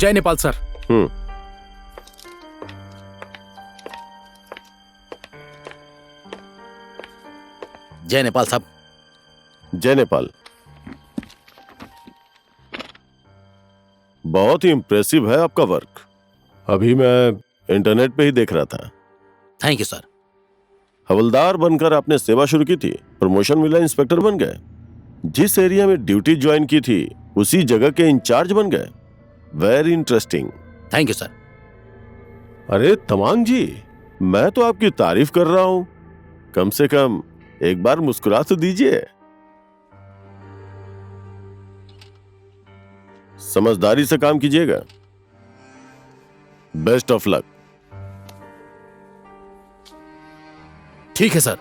जय नेपाल सर। जय नेपाल साहब। जय नेपाल। बहुत ही इम्प्रेसिव है आपका वर्क। अभी मैं इंटरनेट पे ही देख रहा था। Thank you sir. हवलदार बनकर आपने सेवा शुरू की थी, प्रमोशन मिला, इंस्पेक्टर बन गए। जिस एरिया में ड्यूटी ज्वाइन की थी उसी जगह के इंचार्ज बन गए। Very interesting. Thank you sir. अरे तमांग जी, मैं तो आपकी तारीफ कर रहा हूं, कम से कम एक बार मुस्कुरा तो दीजिए। समझदारी से काम कीजिएगा। Best of luck. ठीक है सर।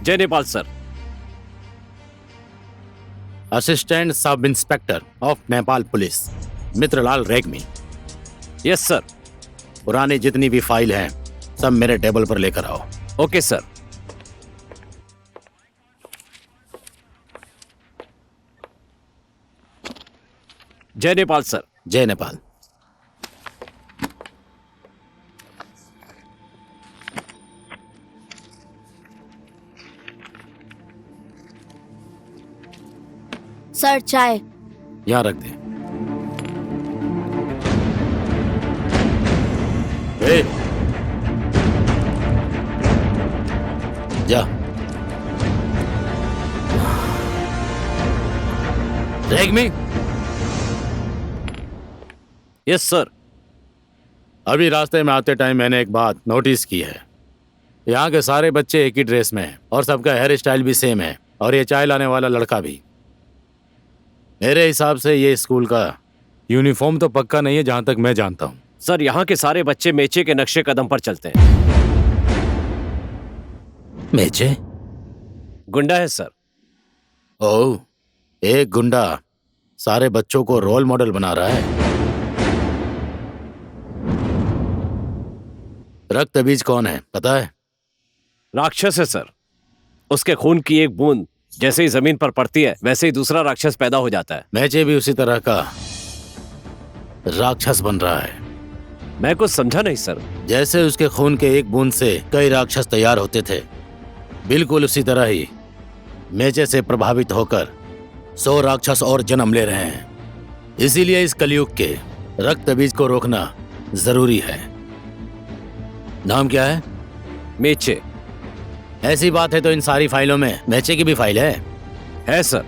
जय Nepal sir. Assistant sub inspector of Nepal police Mitralal Regmi. Yes sir. पुरानी जितनी भी फाइल हैं सब मेरे टेबल पर लेकर आओ। Okay sir. जय नेपाल सर। जय नेपाल। सर चाय। यहाँ रख दे। ए, जा। रेग्मी। Yes sir. अभी रास्ते में आते टाइम मैंने एक बात नोटिस की है। यहाँ के सारे बच्चे एक ही ड्रेस में हैं और सबका हेयर स्टाइल भी सेम है, और ये चाय लाने वाला लड़का भी। मेरे हिसाब से ये स्कूल का यूनिफॉर्म तो पक्का नहीं है जहां तक मैं जानता हूं। सर यहाँ के सारे बच्चे मेचे के नक्शे कदम पर चलते हैं। मेचे? गुंडा है सर। ओह, एक गुंडा सारे बच्चों को रोल मॉडल बना रहा है। रक्त बीज कौन है पता है? राक्षस है सर। उसके खून की एक बूंद जैसे ही जमीन पर पड़ती है वैसे ही दूसरा राक्षस पैदा हो जाता है। मैचे भी उसी तरह का राक्षस बन रहा है। मैं कुछ समझा नहीं सर। जैसे उसके खून के एक बूंद से कई राक्षस तैयार होते थे, बिल्कुल उसी तरह ही मेचे से प्रभावित होकर 100 राक्षस और जन्म ले रहे हैं। इसीलिए इस कलयुग के रक्त बीज को रोकना जरूरी है। नाम क्या है? मेचे। ऐसी बात है तो इन सारी फाइलों में मेचे की भी फाइल है सर।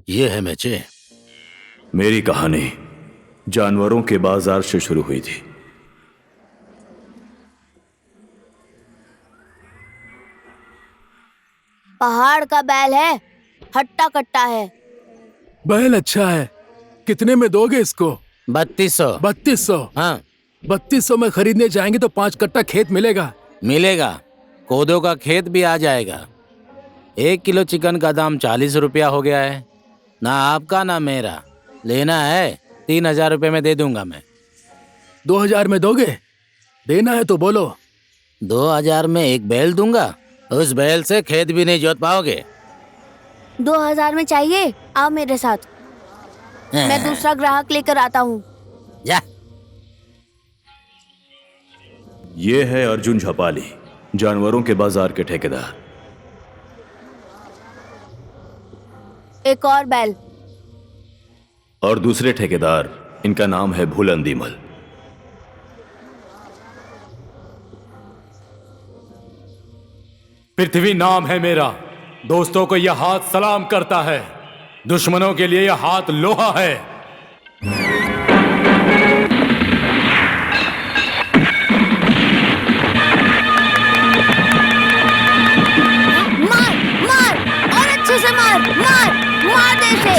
ये है मेचे। मेरी कहानी जानवरों के बाजार से शुरू हुई थी। पहाड़ का बैल है, हट्टा कट्टा है। बैल अच्छा है। कितने में दोगे इसको? 3200। 3200? हाँ 3200 में खरीदने जाएंगे तो 5 कट्टा खेत मिलेगा। मिलेगा, कोदो का खेत भी आ जाएगा। 1 किलो चिकन का दाम 40 रुपया हो गया है। ना आपका ना मेरा। लेना है 3000 रुपये में दे दूंगा मैं। 2000 में दोगे? देना है तो बोलो। 2000 में एक बैल दूंगा, उस बैल से खेत भी नहीं जोत पाओगे। 2000 में चाहिए? आओ मेरे साथ, मैं दूसरा ग्राहक लेकर आता हूँ। जा। ये है अर्जुन झपाली, जानवरों के बाजार के ठेकेदार। एक और बैल। और दूसरे ठेकेदार, इनका नाम है भूलंदीमल। पृथ्वी नाम है मेरा। दोस्तों को यह हाथ सलाम करता है, दुश्मनों के लिए यह हाथ लोहा है। मार मार और अच्छे से मार, मार मार दे से,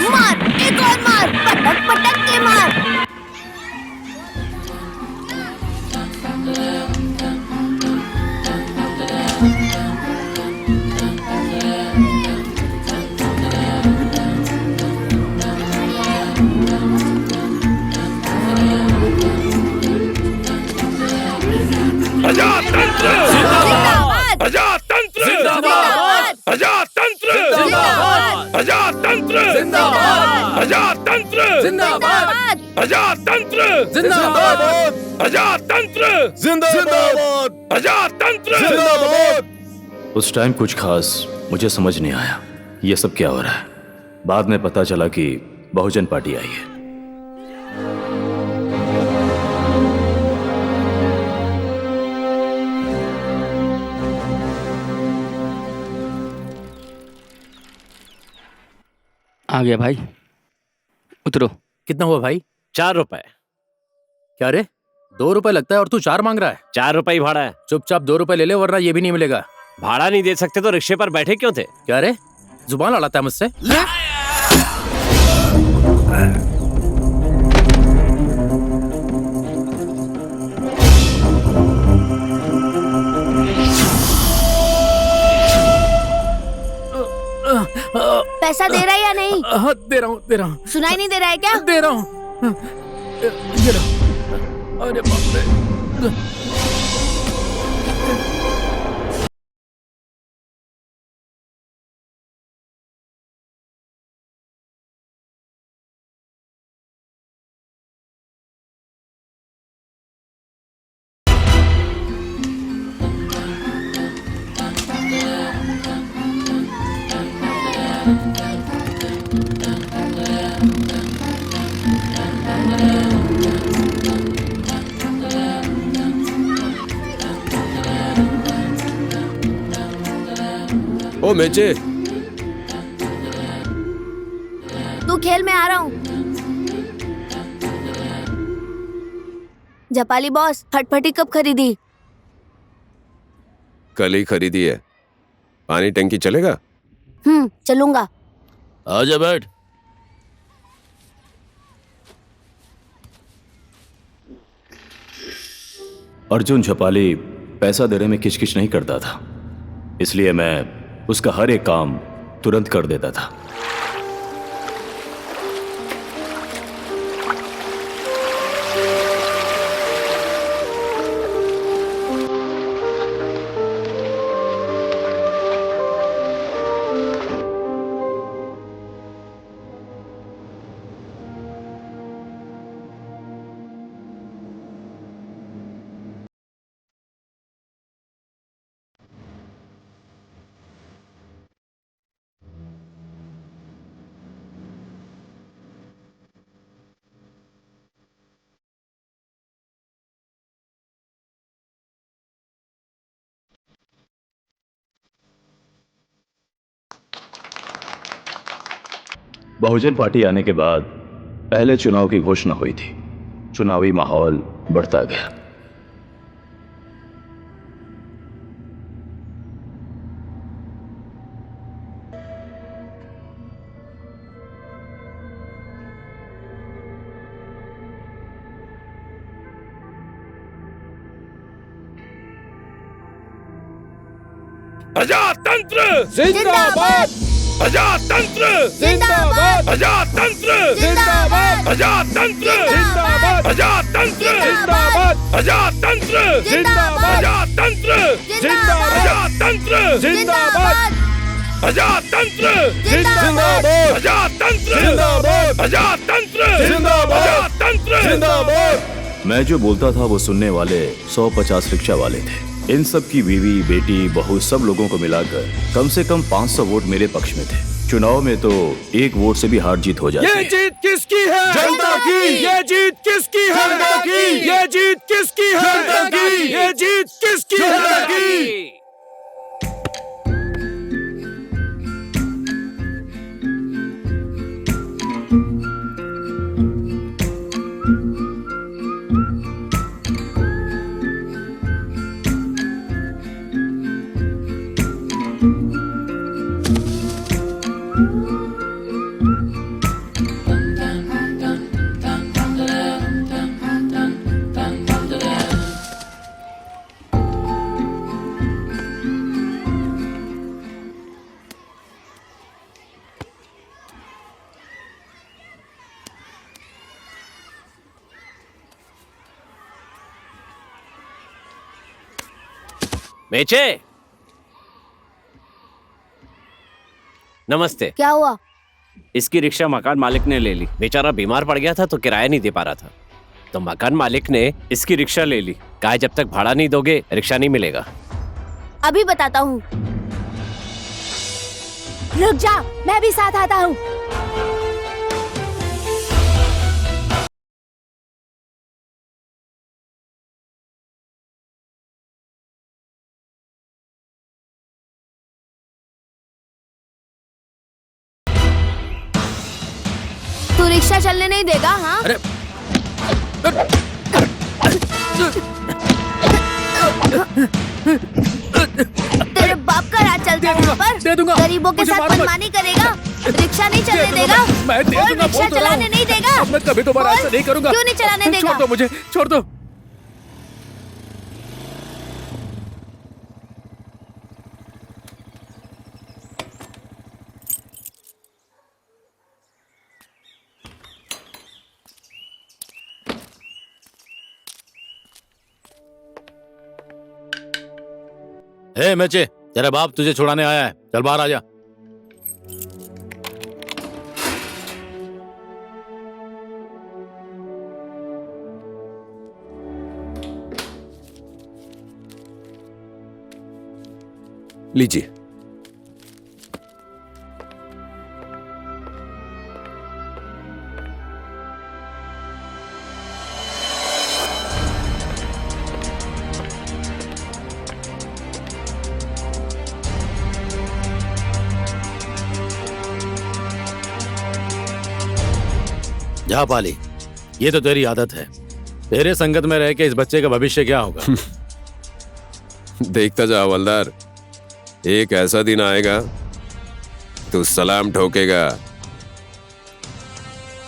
मार एक और मार, पटक पटक के मार। प्रजातंत्र जिंदाबाद! प्रजातंत्र जिंदाबाद! प्रजातंत्र जिंदाबाद! प्रजातंत्र जिंदाबाद! प्रजातंत्र जिंदाबाद! प्रजातंत्र जिंदाबाद! प्रजातंत्र जिंदाबाद! प्रजातंत्र। उस टाइम कुछ खास मुझे समझ नहीं आया, ये सब क्या हो रहा है। बाद में पता चला कि बहुजन पार्टी आई है। आ गया भाई, उतरो। कितना हुआ भाई? 4 रुपए। क्या रे, 2 रुपए लगता है और तू 4 मांग रहा है? 4 रुपए ही भाड़ा है। चुपचाप 2 रुपए ले ले, वरना ये भी नहीं मिलेगा। भाड़ा नहीं दे सकते तो रिक्शे पर बैठे क्यों थे? क्या रे, जुबान लड़ाता है मुझसे? पैसा दे रहा है या नहीं? हाँ, दे रहा हूँ। सुनाई नहीं दे रहा है क्या? दे रहा हूँ। ये रहा। अरे बाप रे। ओ मेचे, तू खेल, में आ रहा हूँ। जपाली बॉस, फटफटी कब खरीदी? कल ही खरीदी है। पानी टंकी चलेगा? चलूंगा। आजा बैठ। अर्जुन झपाली पैसा देने में किचकिच नहीं करता था। इसलिए मैं उसका हर एक काम तुरंत कर देता था। बहुजन पार्टी आने के बाद पहले चुनाव की घोषणा हुई थी। चुनावी माहौल बढ़ता गया। प्रजातंत्र जिंदाबाद प्रजातंत्र जिंदाबाद प्रजातंत्र जिंदाबाद प्रजातंत्र जिंदाबाद प्रजातंत्र जिंदाबाद प्रजातंत्र जिंदाबाद प्रजातंत्र जिंदाबाद प्रजातंत्र जिंदाबाद प्रजातंत्र जिंदाबाद प्रजातंत्र जिंदाबाद प्रजातंत्र जिंदाबाद प्रजातंत्र। मैं जो बोलता था वो सुनने वाले 150 रिक्शा वाले थे। इन सब की बीवी, बेटी, बहू सब लोगों को मिलाकर कम से कम 500 वोट मेरे पक्ष में थे। चुनाव में तो एक वोट से भी हार जीत हो जाती ये है। जीत किसकी है? जनता की। ये जीत किसकी है? जनता की। ये जीत किसकी है? जनता की। ये जीत किसकी जनता है? की। बेचे। नमस्ते। क्या हुआ? इसकी रिक्शा मकान मालिक ने ले ली। बेचारा बीमार पड़ गया था तो किराया नहीं दे पा रहा था, तो मकान मालिक ने इसकी रिक्शा ले ली। कहा जब तक भाड़ा नहीं दोगे रिक्शा नहीं मिलेगा। अभी बताता हूँ। रुक जा, मैं भी साथ आता हूँ। तू रिक्शा चलने नहीं देगा? हाँ? अरे तेरे बाप का राज चलता है यहाँ पर। दे दूंगा। गरीबों के मुझे साथ मार मत। मनमानी करेगा। रिक्शा नहीं चलने दे दूंगा। देगा। मैं दे बोल, दूंगा, रिक्शा बोल तो रहा चलाने हूँ। नहीं देगा। अब मैं कभी दोबारा बोल, ऐसा नहीं करूंगा। क्यों नहीं चलाने देगा? छोड़ दो मुझे, छोड़ दो। हे मेचे, तेरा बाप तुझे छुड़ाने आया है। चल बाहर आ जा। लीजिए। जा पाली, ये तो तेरी आदत है। तेरे संगत में रह के इस बच्चे का भविष्य क्या होगा? देखता जा हवलदार, एक ऐसा दिन आएगा तू सलाम ठोकेगा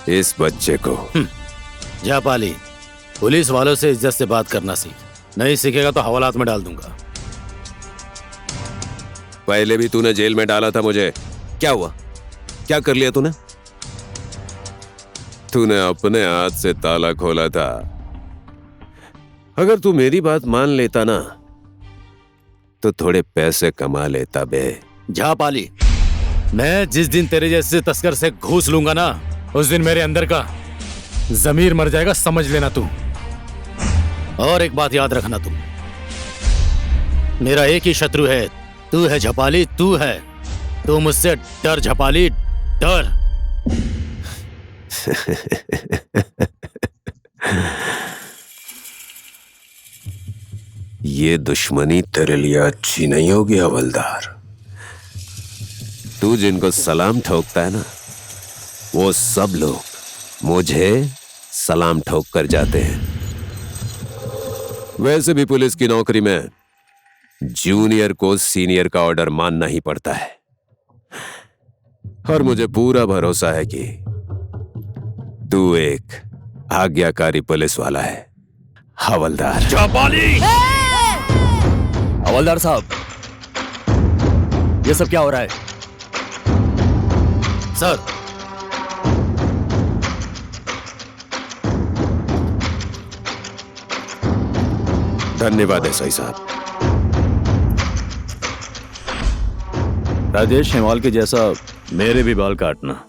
इस बच्चे को। जा पाली, पुलिस वालों से इज्जत से बात करना सीख। नहीं सीखेगा तो हवालात में डाल दूंगा। पहले भी तूने जेल में डाला था मुझे। क्या हुआ? क्या कर लिया तूने? तूने अपने हाथ से ताला खोला था। अगर तू मेरी बात मान लेता ना तो थोड़े पैसे कमा लेता बे। जा पाली, मैं जिस दिन तेरे जैसे तस्कर से घूस लूंगा ना, उस दिन मेरे अंदर का जमीर मर जाएगा, समझ लेना तू। और एक बात याद रखना तुम, मेरा एक ही शत्रु है, तू है झपाली, तू है। तू मुझसे डर झपाली, डर। ये दुश्मनी तेरे लिए अच्छी नहीं होगी हवलदार। तू जिनको सलाम ठोकता है ना, वो सब लोग मुझे सलाम ठोक कर जाते हैं। वैसे भी पुलिस की नौकरी में जूनियर को सीनियर का ऑर्डर मानना ही पड़ता है, और मुझे पूरा भरोसा है कि तू एक आज्ञाकारी पुलिस वाला है हवलदार। हवलदार साहब, ये सब क्या हो रहा है? सर, धन्यवाद एसआई साहब। राजेश हेमाल के जैसा मेरे भी बाल काटना।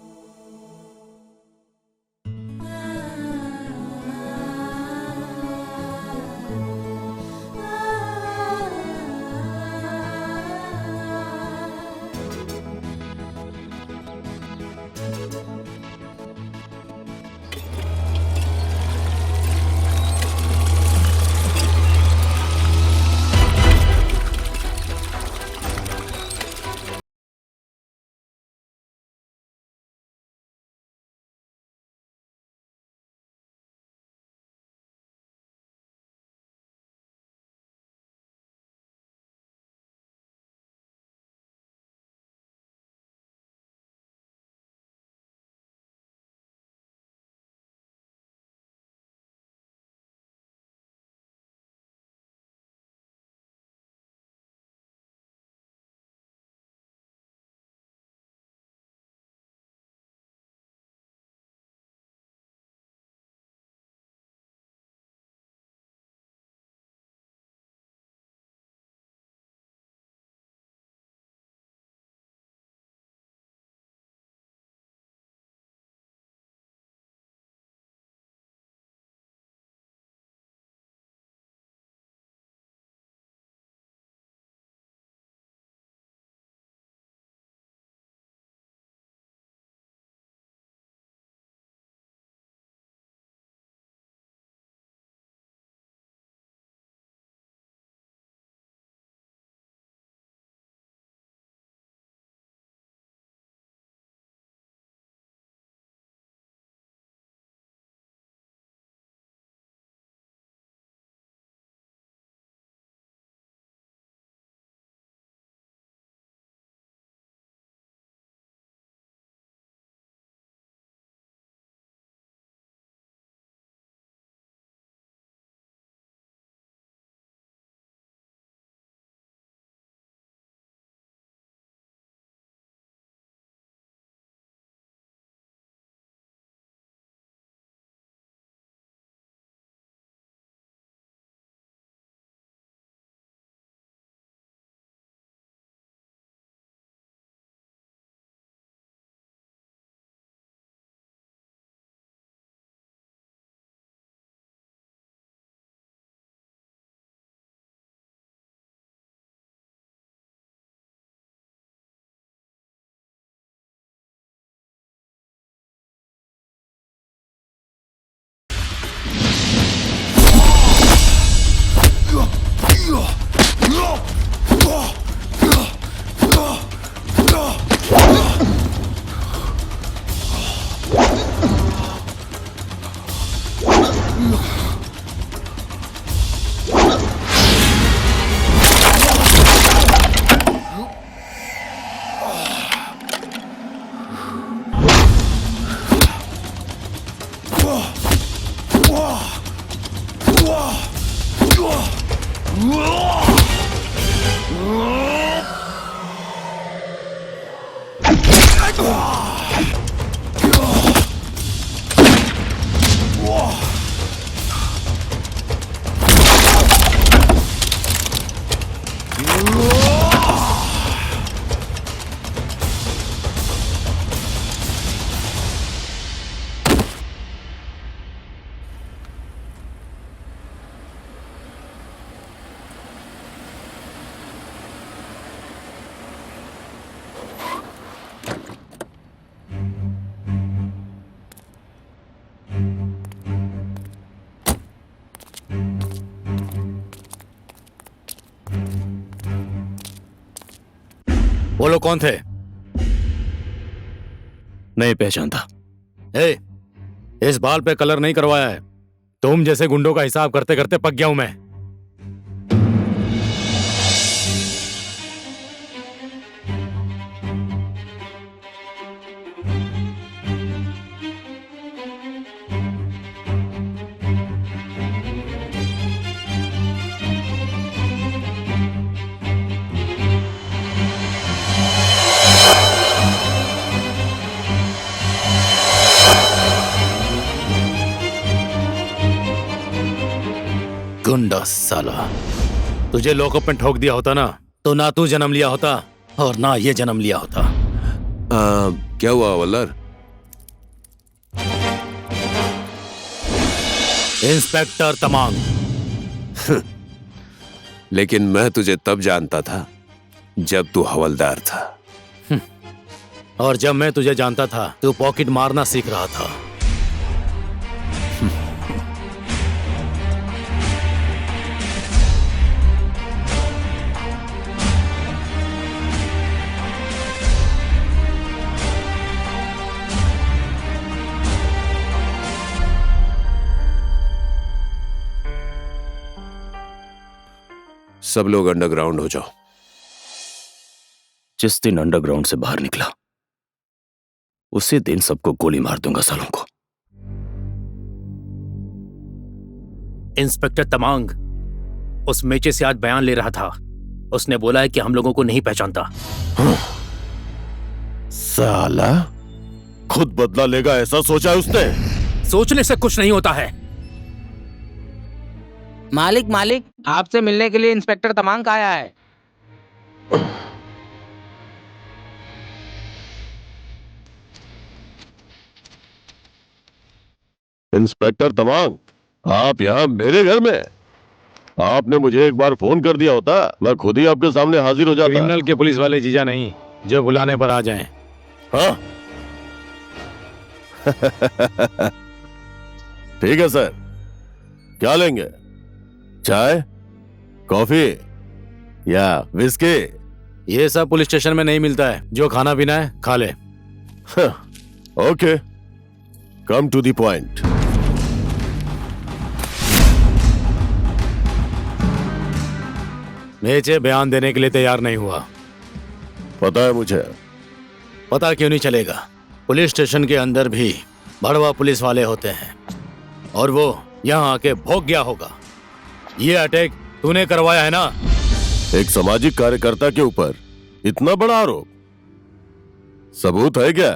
वो लोग कौन थे? नहीं पहचानता। ए, इस बाल पे कलर नहीं करवाया है। तुम जैसे गुंडों का हिसाब करते करते पक गया हूं मैं। गुंडा साला, तुझे लॉकअप में ठोक दिया होता ना तो ना तू जन्म लिया होता और ना ये जन्म लिया होता। क्या हुआ हवलदार? इंस्पेक्टर तमांग। लेकिन मैं तुझे तब जानता था जब तू हवलदार था। और जब मैं तुझे जानता था तू पॉकेट मारना सीख रहा था। सब लोग अंडरग्राउंड हो जाओ। जिस दिन अंडरग्राउंड से बाहर निकला उसी दिन सबको गोली मार दूंगा सालों को। इंस्पेक्टर तमांग उस मेचे से आज बयान ले रहा था। उसने बोला है कि हम लोगों को नहीं पहचानता। साला खुद बदला लेगा ऐसा सोचा है उसने। सोचने से कुछ नहीं होता है। मालिक मालिक, आपसे मिलने के लिए इंस्पेक्टर तमांग आया है। इंस्पेक्टर तमांग, आप यहाँ मेरे घर में? आपने मुझे एक बार फोन कर दिया होता, मैं खुद ही आपके सामने हाजिर हो जाता। क्रिमिनल के पुलिस वाले जीजा नहीं जो बुलाने पर आ जाएं। हाँ ठीक है सर, क्या लेंगे? चाय, कॉफी या विस्की? ये सब पुलिस स्टेशन में नहीं मिलता है। जो खाना पीना है खा ले। Okay, come to the point. मेचे बयान देने के लिए तैयार नहीं हुआ। पता है मुझे। पता क्यों नहीं चलेगा? पुलिस स्टेशन के अंदर भी बड़वा पुलिस वाले होते हैं और वो यहाँ आके भोग गया होगा। ये अटैक तूने करवाया है ना? एक सामाजिक कार्यकर्ता के ऊपर इतना बड़ा आरोप, सबूत है क्या?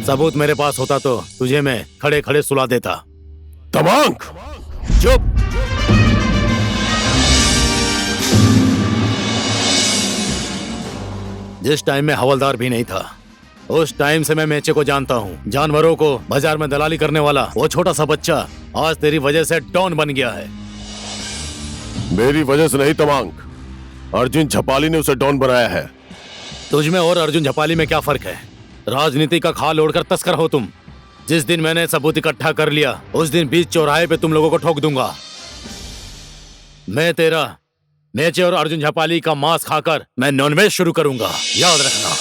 सबूत मेरे पास होता तो तुझे मैं खड़े खड़े सुला देता। तमांग, चुप! जिस टाइम में हवलदार भी नहीं था उस टाइम से मैं मेचे को जानता हूँ। जानवरों को बाजार में दलाली करने वाला वो छोटा सा बच्चा आज तेरी वजह से डॉन बन गया है। मेरी वजह से नहीं तमांग, अर्जुन झपाली ने उसे डॉन बनाया है। तुझ में और अर्जुन झपाली में क्या फर्क है? राजनीति का खाल ओढ़कर तस्कर हो तुम। जिस दिन मैंने सबूत इकट्ठा कर लिया उस दिन बीच चौराहे पे तुम लोगों को ठोक दूंगा। मैं तेरा मेचे और अर्जुन झपाली का मांस खाकर मैं नॉनवेज शुरू करूंगा, याद रखना।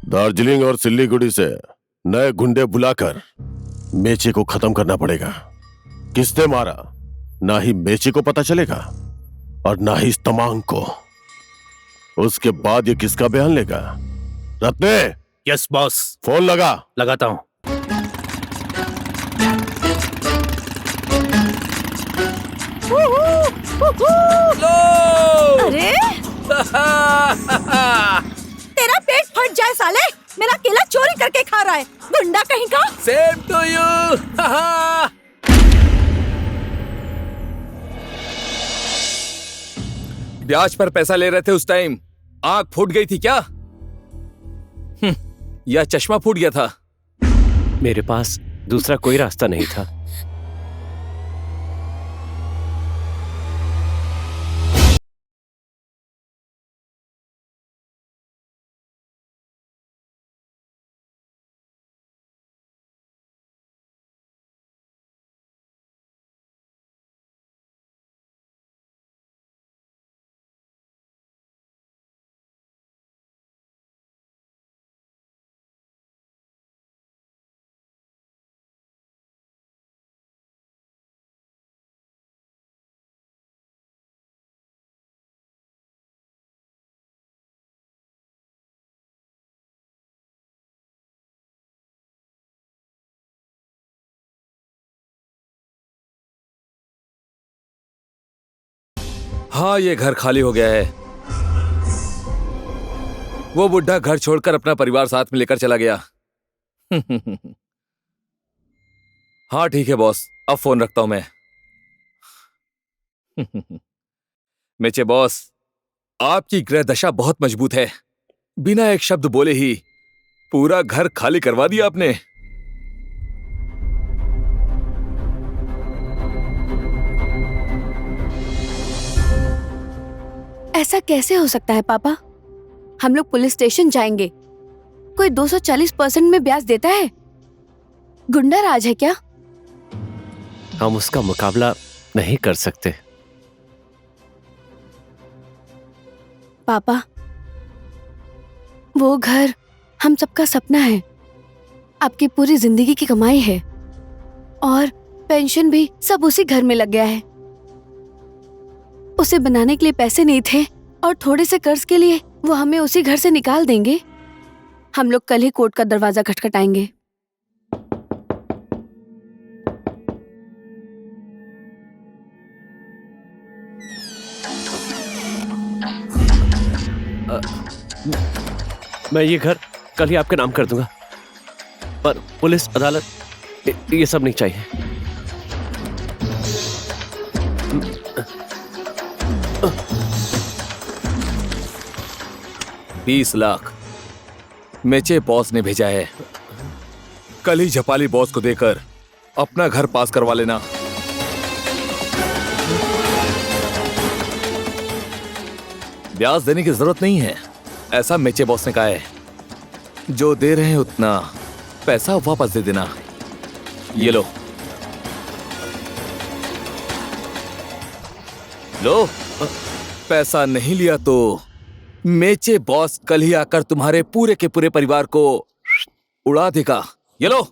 दार्जिलिंग और सिल्लीगुड़ी से नए गुंडे बुलाकर मेचे को खत्म करना पड़ेगा। किसने मारा ना ही मेचे को पता चलेगा और ना ही इस तमांग को। उसके बाद ये किसका बयान लेगा? रत्ने, यस बॉस। फोन लगा। लगाता हूं। अरे तेरा पेट फट जाए साले, मेरा केला चोरी करके खा रहा है, गुंडा कहीं का। Same to you. ब्याज पर पैसा ले रहे थे उस टाइम, आंख फूट गई थी क्या? या चश्मा फूट गया था? मेरे पास दूसरा कोई रास्ता नहीं था। हाँ, ये घर खाली हो गया है। वो बुढ़ा घर छोड़कर अपना परिवार साथ में लेकर चला गया। हाँ ठीक है बॉस, अब फोन रखता हूं मैं। मेचे बॉस, आपकी ग्रह दशा बहुत मजबूत है। बिना एक शब्द बोले ही पूरा घर खाली करवा दिया आपने। ऐसा कैसे हो सकता है पापा? हम लोग पुलिस स्टेशन जाएंगे। कोई 240% में ब्याज देता है? गुंडा राज है क्या? हम उसका मुकाबला नहीं कर सकते। पापा, वो घर हम सबका सपना है, आपकी पूरी जिंदगी की कमाई है, और पेंशन भी सब उसी घर में लग गया है। उसे बनाने के लिए पैसे नहीं थे, और थोड़े से कर्ज के लिए वो हमें उसी घर से निकाल देंगे। हम लोग कल ही कोर्ट का दरवाजा खटखटाएंगे। मैं ये घर कल ही आपके नाम कर दूंगा, पर पुलिस अदालत ये सब नहीं चाहिए। 20 लाख मेचे बॉस ने भेजा है। कल ही झपाली बॉस को देकर अपना घर पास करवा लेना। ब्याज देने की जरूरत नहीं है, ऐसा मेचे बॉस ने कहा है। जो दे रहे हैं उतना पैसा वापस दे देना। ये लो लो, पैसा नहीं लिया तो मेचे बॉस कल ही आकर तुम्हारे पूरे के पूरे परिवार को उड़ा देगा। ये लो।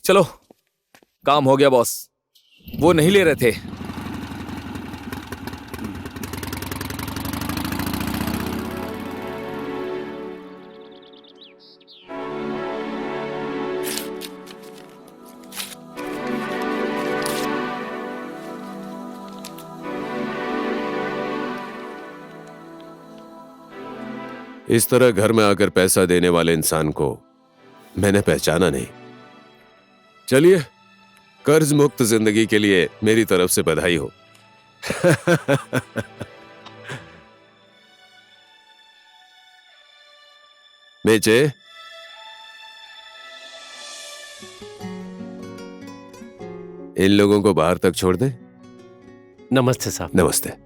चलो, काम हो गया बॉस। वो नहीं ले रहे थे। इस तरह घर में आकर पैसा देने वाले इंसान को मैंने पहचाना नहीं। चलिए, कर्ज मुक्त जिंदगी के लिए मेरी तरफ से बधाई हो। मेचे, इन लोगों को बाहर तक छोड़ दे। नमस्ते साहब। नमस्ते।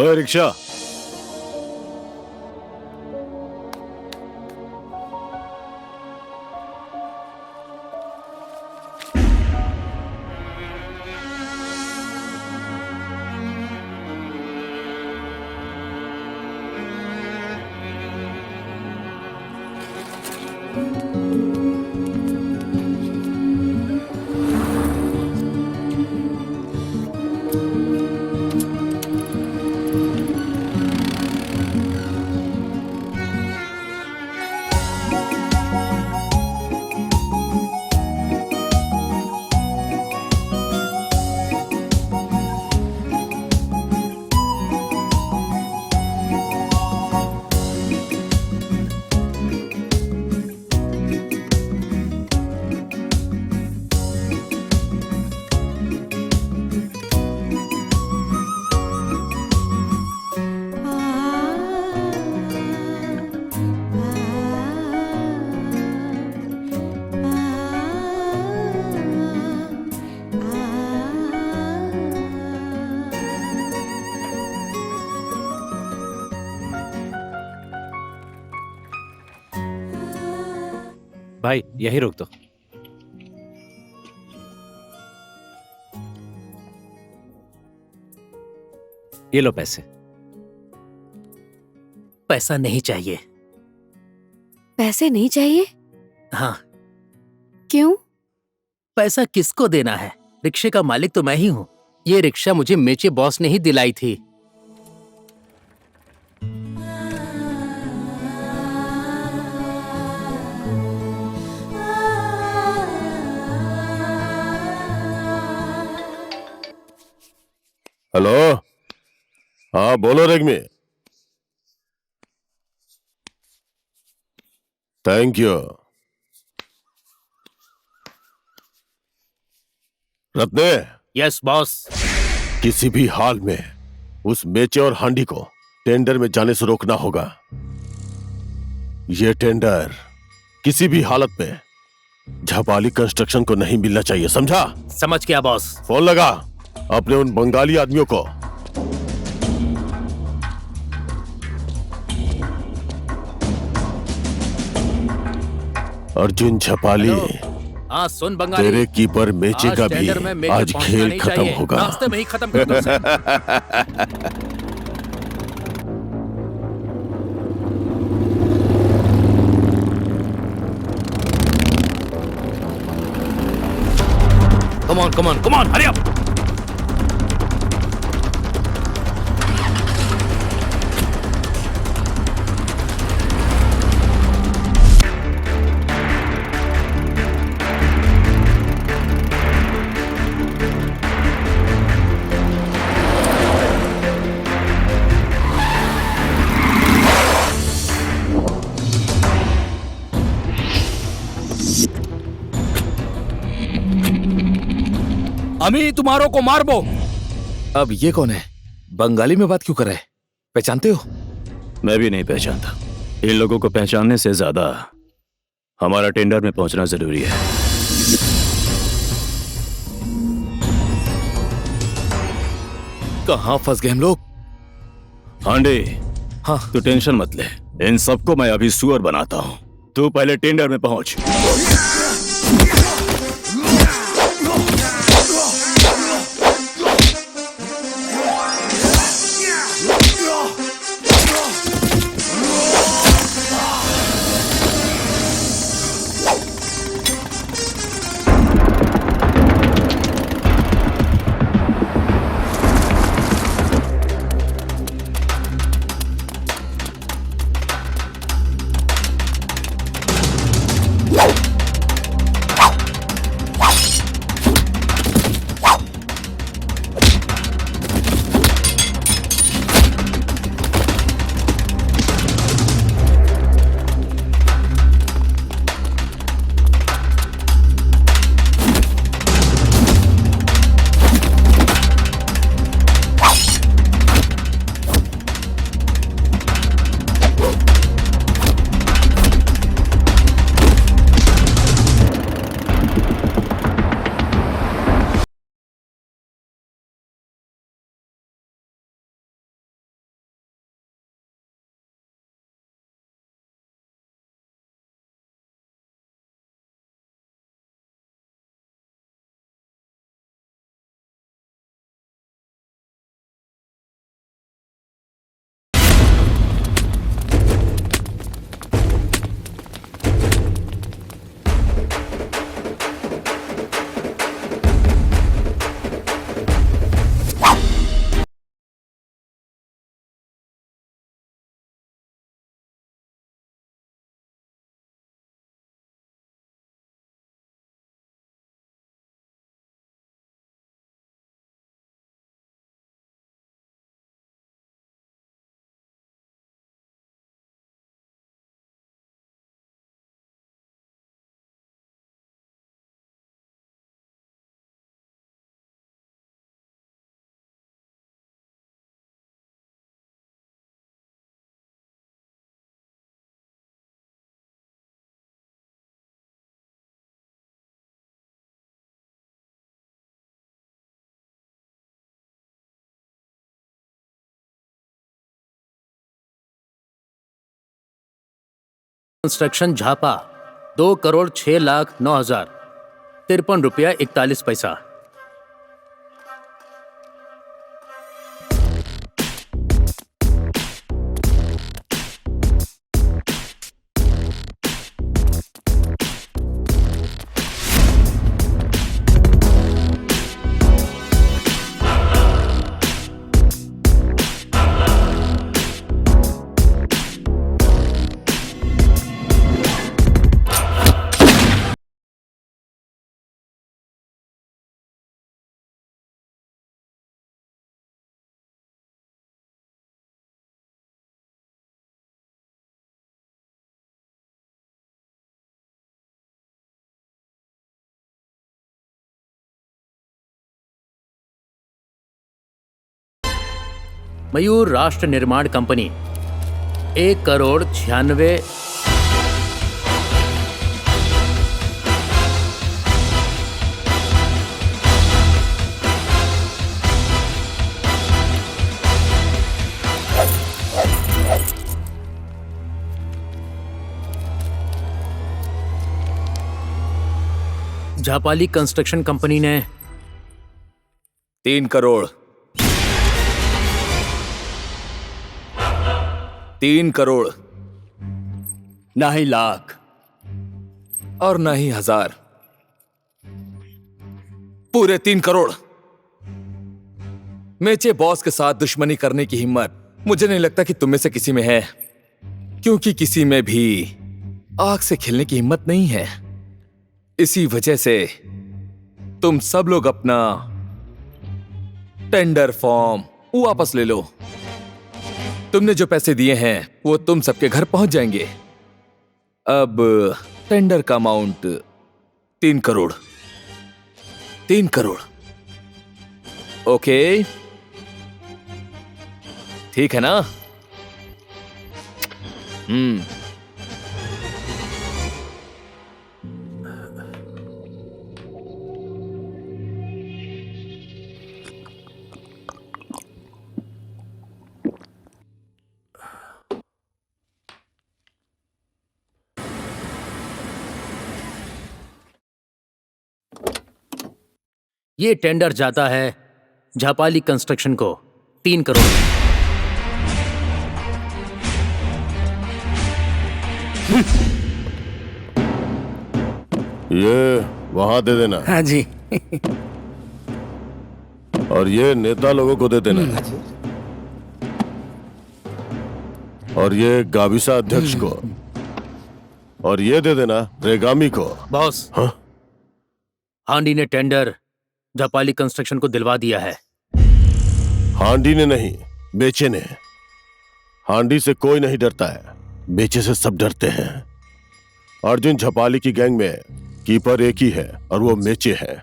ओए रिक्शा, भाई यही रोक दो। ये लो पैसे। पैसा नहीं चाहिए। पैसे नहीं चाहिए? हाँ, क्यों? पैसा किसको देना है? रिक्शे का मालिक तो मैं ही हूँ। ये रिक्शा मुझे मेचे बॉस ने ही दिलाई थी। हेलो, हाँ बोलो रेगमी। Thank you. रत्ने, यस बॉस। किसी भी हाल में उस मेचे और हांडी को टेंडर में जाने से रोकना होगा। यह टेंडर किसी भी हालत में झपाली कंस्ट्रक्शन को नहीं मिलना चाहिए, समझा? समझ गया बॉस। फोन लगा अपने उन बंगाली आदमियों को। अर्जुन झपाली, हाँ सुन बंगाली, तेरे कीपर मेचे आज का टेंडर में भी मेचे आज पहुंचना खेल नहीं खत्म चाहिए। होगा। रास्ते में ही खत्म कर दो उसे। Come on, hurry up! अमी तुम्हारों को मारबो। अब ये कौन है? बंगाली में बात क्यों कर रहे? पहचानते हो? मैं भी नहीं पहचानता। इन लोगों को पहचानने से ज्यादा हमारा टेंडर में पहुंचना जरूरी है। कहाँ फंस गए हम लोग? हांडे, हाँ, तू टेंशन मत ले, इन सबको मैं अभी सुअर बनाता हूँ। तू पहले टेंडर में पहुंच। कंस्ट्रक्शन झापा 2,06,09,000 ₹53.41। मयूर राष्ट्र निर्माण कंपनी 1,96,00,000। झापाली कंस्ट्रक्शन कंपनी ने 3 करोड़ 3 करोड़, ना ही लाख और ना ही हजार, पूरे 3 करोड़। मेचे बॉस के साथ दुश्मनी करने की हिम्मत मुझे नहीं लगता कि तुम में से किसी में है, क्योंकि किसी में भी आग से खेलने की हिम्मत नहीं है। इसी वजह से तुम सब लोग अपना टेंडर फॉर्म वापस ले लो। तुमने जो पैसे दिए हैं वो तुम सबके घर पहुंच जाएंगे। अब टेंडर का अमाउंट 3 करोड़। 3 करोड़, ओके? ठीक है ना? ये टेंडर जाता है झापाली कंस्ट्रक्शन को 3 करोड़। ये वहां दे देना। हाँ जी। और ये नेता लोगों को दे देना। और ये गाविसा अध्यक्ष को। और ये दे देना रेगामी को। बॉस, हाँ? हांडी ने टेंडर झापाली कंस्ट्रक्शन को दिलवा दिया है। हांडी ने नहीं, मेचे ने। हांडी से कोई नहीं डरता है, मेचे से सब डरते हैं। अर्जुन झापाली की गैंग में कीपर एक ही है और वो मेचे है।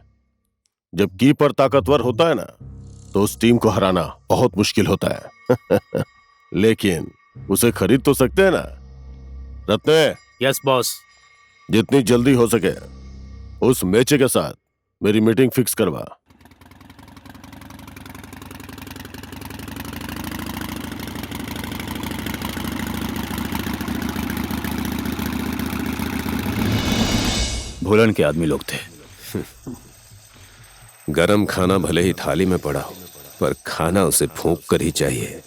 जब कीपर ताकतवर होता है ना, तो उस टीम को हराना बहुत मुश्किल होता है। लेकिन उसे खरीद तो सकते हैं ना। रत्ने, यस बॉस। जितनी जल्दी हो सके उस मेचे के साथ मेरी मीटिंग फिक्स करवा। भूलन के आदमी लोग थे। गरम खाना भले ही थाली में पड़ा हो, पर खाना उसे फूंक कर ही चाहिए।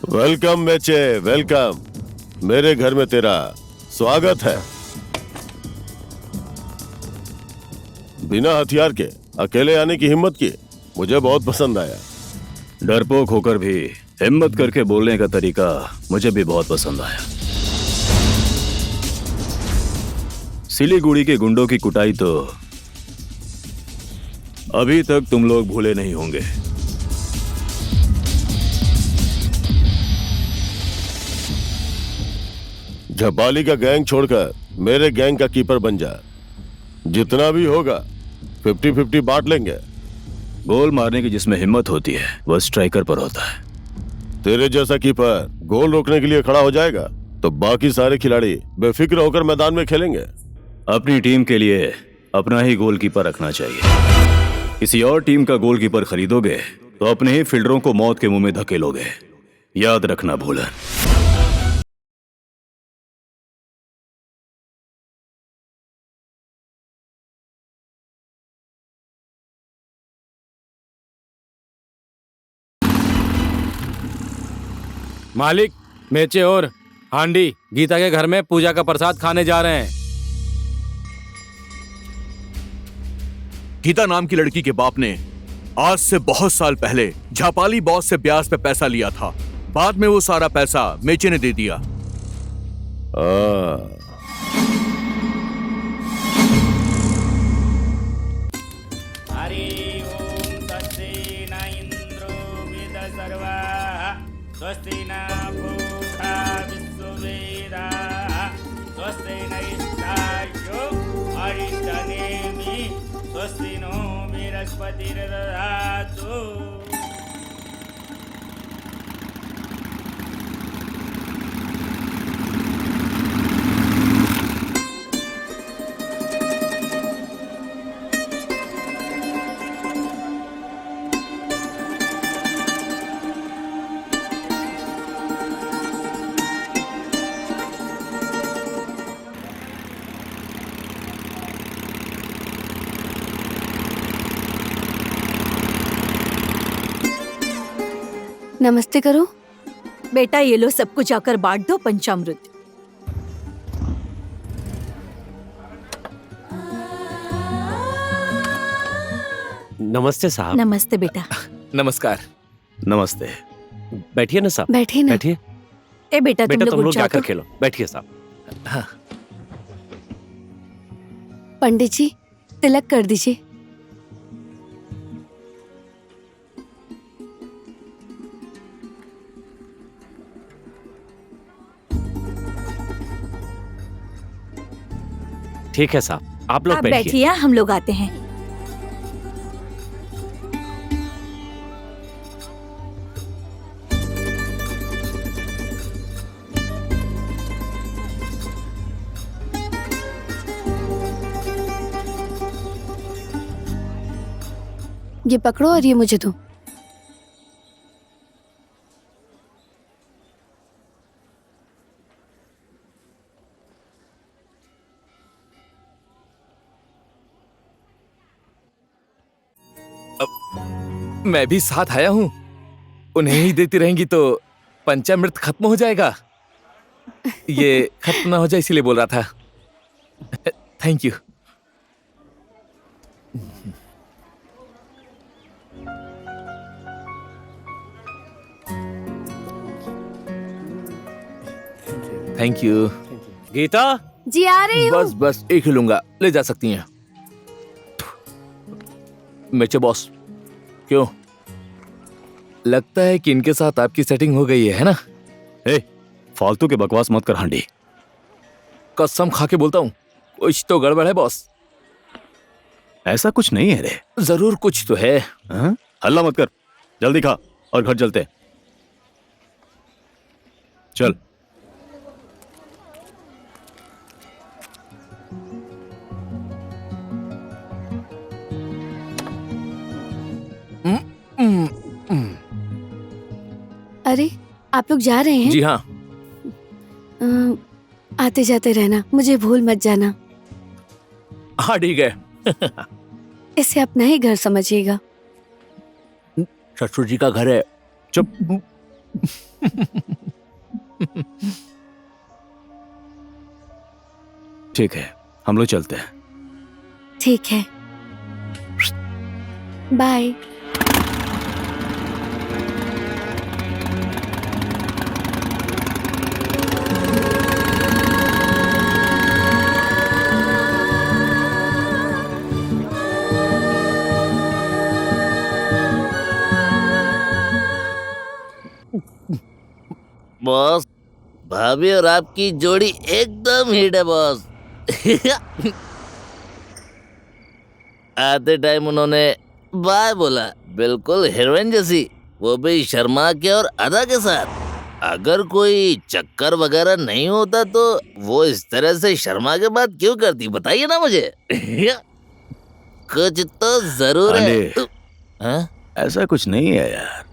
Welcome Meche, welcome. मेरे घर में तेरा स्वागत है। बिना हथियार के अकेले आने की हिम्मत की, मुझे बहुत पसंद आया। डरपोक होकर भी हिम्मत करके बोलने का तरीका मुझे भी बहुत पसंद आया। सिलीगुड़ी के गुंडों की कुटाई तो अभी तक तुम लोग भूले नहीं होंगे। झपाली का गैंग छोड़कर मेरे गैंग का कीपर बन जा। जितना भी होगा 50-50 बांट लेंगे। गोल मारने की जिसमें हिम्मत होती है वह स्ट्राइकर पर होता है। तेरे जैसा कीपर गोल रोकने के लिए खड़ा हो जाएगा तो बाकी सारे खिलाड़ी बेफिक्र होकर मैदान में खेलेंगे। अपनी टीम के लिए अपना ही गोलकीपर रखना चाहिए। किसी और टीम का गोलकीपर खरीदोगे तो अपने ही फील्डरों को मौत के मुंह में धकेलोगे। याद रखना भूलन। मालिक, मेचे और हांडी गीता के घर में पूजा का प्रसाद खाने जा रहे हैं। गीता नाम की लड़की के बाप ने आज से बहुत साल पहले झापाली बॉस से ब्याज पे पैसा लिया था। बाद में वो सारा पैसा मेचे ने दे दिया। स्वस्ति न पूषा विश्ववेदाः स्वस्ति नैष्ठार्यो अरिष्टनेमि स्वस्ति नो बृहस्पतिर्दधातु। नमस्ते करो। बेटा ये लो, सबको जाकर बांट दो पंचामृत। नमस्ते साहब। नमस्ते बेटा। नमस्कार। नमस्ते। बैठिए ना साहब। बैठिए ना। बैठिए। ए बेटा बेटा तुम लोग जाकर जाकर खेलो। बैठिए साहब। हाँ। पंडित जी तिलक कर दीजिए। ठीक है साहब, आप लोग आप बैठिए। बैठिए, हम लोग आते हैं। ये पकड़ो और ये मुझे दो। मैं भी साथ आया हूँ। उन्हें ही देती रहेंगी तो पंचामृत खत्म हो जाएगा। ये खत्म ना हो जाए इसीलिए बोल रहा था। Thank you. Thank you. Geeta ji आ रही हूँ। बस बस एक ही लूंगा, ले जा सकती हैं। मेचे बॉस, क्यों लगता है कि इनके साथ आपकी सेटिंग हो गई है ना? ए, फालतू के बकवास मत कर हांडी। कसम खा के बोलता हूँ कुछ तो गड़बड़ है बॉस। ऐसा कुछ नहीं है रे। जरूर कुछ तो है। हाँ? हल्ला मत कर, जल्दी खा और घर चलते। चल। अरे आप लोग जा रहे हैं? जी हाँ। आते जाते रहना, मुझे भूल मत जाना। हाँ ठीक है। इसे अपना ही घर समझिएगा। ससुर जी का घर है। चुप। ठीक है, हम लोग चलते हैं। ठीक है, बाय। बॉस, भाभी और आपकी जोड़ी एकदम हिट है बॉस। आते टाइम उन्होंने बाय बोला, बिल्कुल हीरोइन जैसी, वो भी शर्मा के और अदा के साथ। अगर कोई चक्कर वगैरह नहीं होता तो वो इस तरह से शर्मा के बात क्यों करती, बताइए ना मुझे। कुछ तो जरूर है। हाँ? ऐसा कुछ नहीं है यार।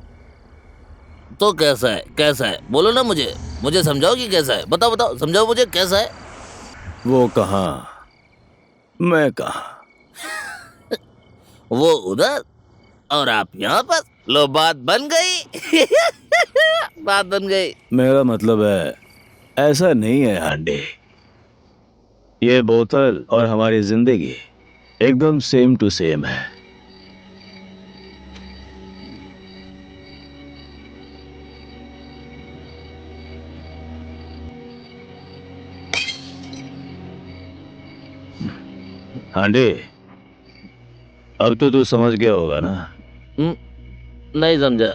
तो कैसा है, कैसा है, बोलो ना मुझे समझाओ कि कैसा है। बताओ बताओ, समझाओ मुझे कैसा है। वो कहाँ, मैं कहाँ। वो उधर और आप यहाँ पर। लो, बात बन गई। बात बन गई। मेरा मतलब है ऐसा नहीं है हांडे। ये बोतल और हमारी जिंदगी एकदम सेम टू सेम है। हांडे, अब तो तू समझ गया होगा ना? नहीं समझा।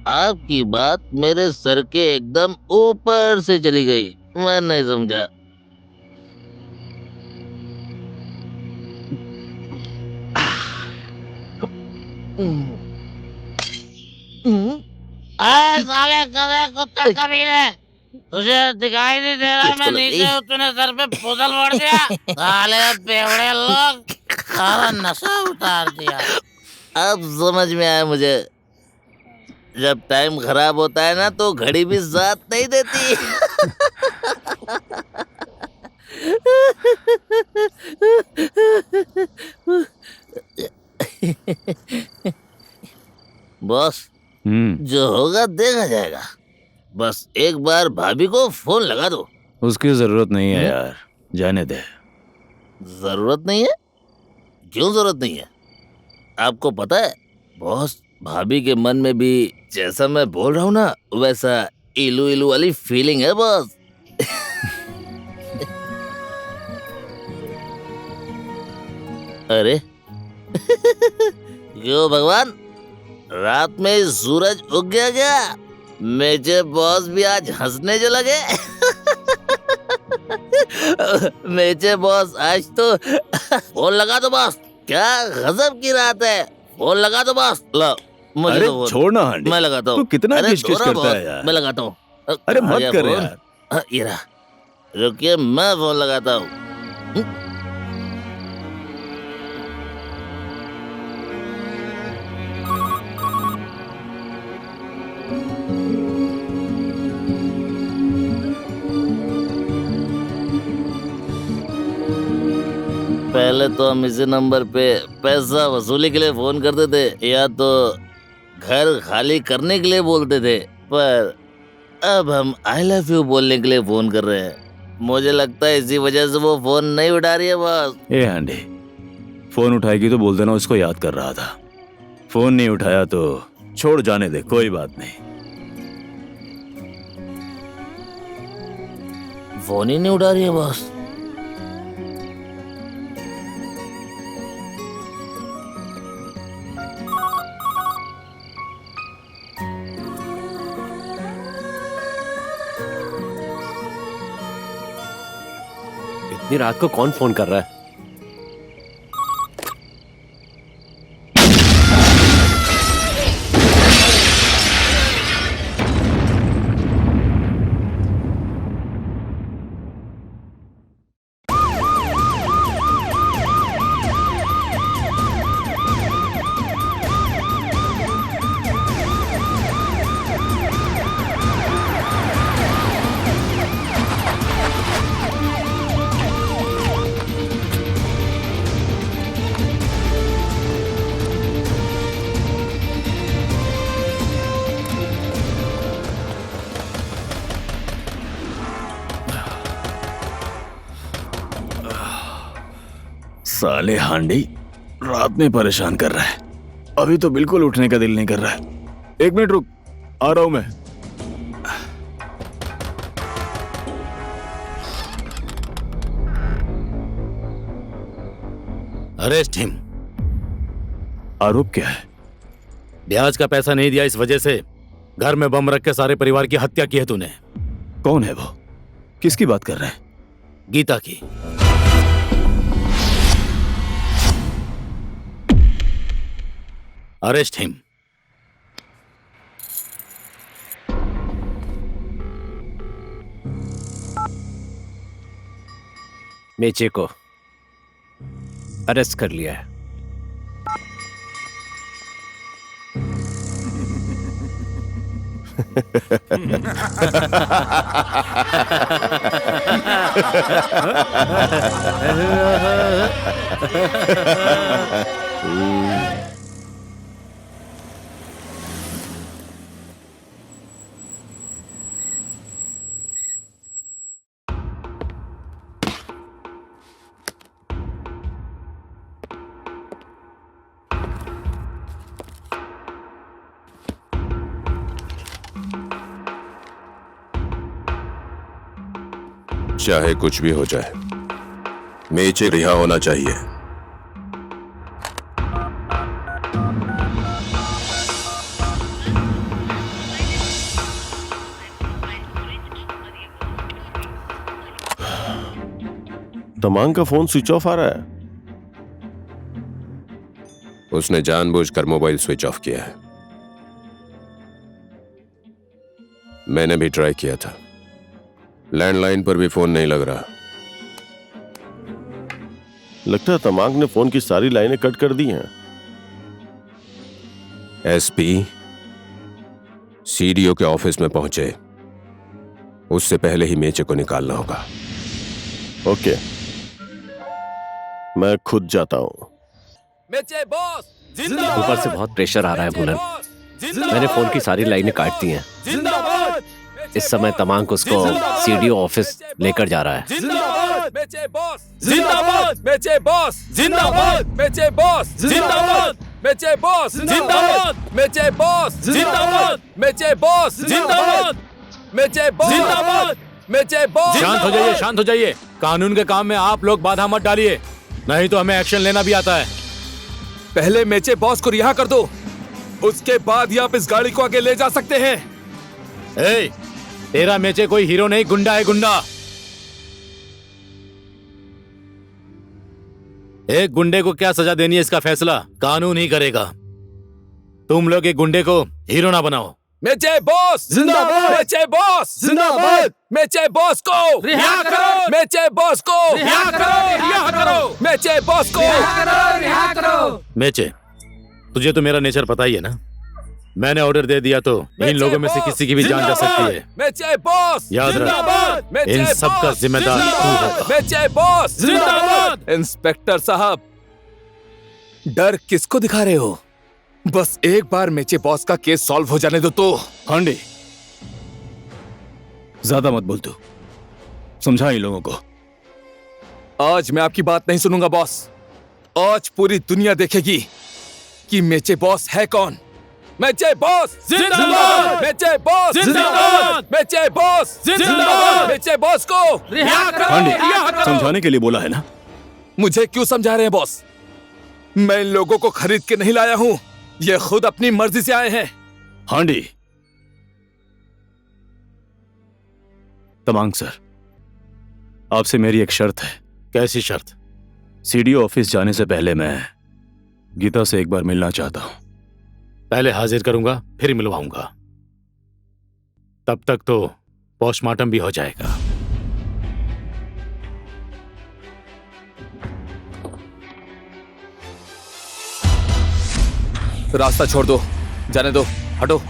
आपकी बात मेरे सर के एकदम ऊपर से चली गई, मैं नहीं समझा। साले गधे कुत्ते कमीने, तुझे दिखाई नहीं दे रहा मैं नीचे हूँ, तूने सर पे बोतल फोड़ दिया। साले बेवड़े लोग, सारा नशा उतार दिया। अब समझ में आया मुझे। जब टाइम खराब होता है ना तो घड़ी भी साथ नहीं देती। बॉस, जो होगा देखा जाएगा। बस एक बार भाभी को फोन लगा दो। उसकी जरूरत नहीं है यार, जाने दे। जरूरत नहीं है? क्यों जरूरत नहीं है? आपको पता है बॉस, भाभी के मन में भी जैसा मैं बोल रहा हूँ ना वैसा इलू इलू वाली फीलिंग है बॉस। अरे क्यों भगवान, रात में सूरज उग गया क्या? मेरे बॉस भी आज हंसने जो लगे। मेरे बॉस आज तो फोन लगा दो बॉस। क्या गजब की रात है, फोन लगा दो बॉस। लो मुझे अरे तो छोड़ना हांडी, मैं लगाता हूँ। तू कितना अरे किचकिच दो ना करता बॉस, है यार। मैं लगाता हूँ। अरे मत आया कर फोन। यार। ये रहा, रुकिए मैं फोन लगाता हूँ। पहले तो हम इसी नंबर पे पैसा वसूली के लिए फोन करते थे या तो घर खाली करने के लिए बोलते थे, पर अब हम आई लव यू बोलने के लिए फोन कर रहे हैं। मुझे लगता है इसी वजह से वो फोन नहीं उठा रही है बॉस। ए हांडी, फोन उठाएगी तो बोल देना उसको याद कर रहा था। फोन नहीं उठाया तो छोड़ जाने दे, कोई बात नहीं। फोन ही नहीं उठा रही है बॉस। इतनी रात को कौन फोन कर रहा है? साले हांडी रात में परेशान कर रहा है। अभी तो बिल्कुल उठने का दिल नहीं कर रहा है। 1 मिनट रुक, आ रहा हूं मैं। Arrest him. आरोप क्या है? ब्याज का पैसा नहीं दिया, इस वजह से घर में बम रख के सारे परिवार की हत्या की है तूने। कौन है वो? किसकी बात कर रहे हैं? गीता की। Arrest him. मेचे को अरेस्ट कर लिया है। चाहे कुछ भी हो जाए, मेचे रिहा होना चाहिए। तमांग का फोन स्विच ऑफ आ रहा है। उसने जानबूझकर मोबाइल स्विच ऑफ किया है। मैंने भी ट्राई किया था, लैंडलाइन पर भी फोन नहीं लग रहा। लगता है तमांग ने फोन की सारी लाइनें कट कर दी हैं। एसपी सीडीओ के ऑफिस में पहुंचे, उससे पहले ही मेचे को निकालना होगा। ओके, मैं खुद जाता हूं। मेचे बॉस ऊपर से बहुत प्रेशर आ रहा है भूलन। मैंने फोन की सारी लाइनें काट दी हैं। इस समय तमांग उसको सीडीओ ऑफिस लेकर जा रहा है। जिंदाबाद मेचे बॉस, जिंदाबाद मेचे बॉस, जिंदाबाद मेचे बॉस, जिंदाबाद मेचे बॉस, जिंदाबाद मेचे बॉस, जिंदाबाद मेचे बॉस, जिंदाबाद मेचे बॉस, जिंदाबाद मेचे बॉस। शांत हो जाइए, शांत हो जाइए। कानून के काम में आप लोग बाधा मत डालिए, नहीं तो हमें एक्शन लेना भी आता है। पहले मेचे बॉस को रिहा कर दो, उसके बाद ही आप इस गाड़ी को आगे ले जा सकते हैं। ए, तेरा मेचे कोई हीरो नहीं, गुंडा है, गुंडा। एक गुंडे को क्या सजा देनी है, इसका फैसला कानून ही करेगा। तुम लोग एक गुंडे को हीरो ना बनाओ। मेचे बॉस जिंदाबाद, मेचे बॉस जिंदाबाद, मेचे बॉस को रिहा करो, मेचे बॉस को रिहा करो, रिहा करो, मेचे बॉस को रिहा करो, रिहा करो। मेचे, तुझे तो मेरा नेचर पता ही है ना। मैंने ऑर्डर दे दिया तो इन लोगों में से किसी की भी जान जा सकती है। मेचे बॉस याद रख, इन सब का जिम्मेदार तू होगा। मेचे बॉस जिंदाबाद। इंस्पेक्टर साहब, डर किसको दिखा रहे हो? बस एक बार मेचे बॉस का केस सॉल्व हो जाने दो तो। हांडी, ज्यादा मत बोल तू, समझा इन लोगों को। आज मैं आपकी बात नहीं सुनूंगा बॉस। आज पूरी दुनिया देखेगी कि मेचे बॉस है कौन। मेचे बॉस जिंदाबाद, मेचे बॉस जिंदाबाद, मेचे बॉस जिंदाबाद, मेचे बॉस को रिहा करो, रिहा करो। समझाने के लिए बोला है ना। मुझे क्यों समझा रहे हैं बॉस? मैं इन लोगों को खरीद के नहीं लाया हूं, ये खुद अपनी मर्जी से आए हैं। हांडी, तमांग सर, आपसे मेरी एक शर्त है। कैसी शर्त? सीडीओ ऑफिस जाने से पहले मैं गीता से एक बार मिलना चाहता हूं। पहले हाजिर करूंगा, फिर मिलवाऊंगा। तब तक तो पोस्टमार्टम भी हो जाएगा। रास्ता छोड़ दो, जाने दो, हटो।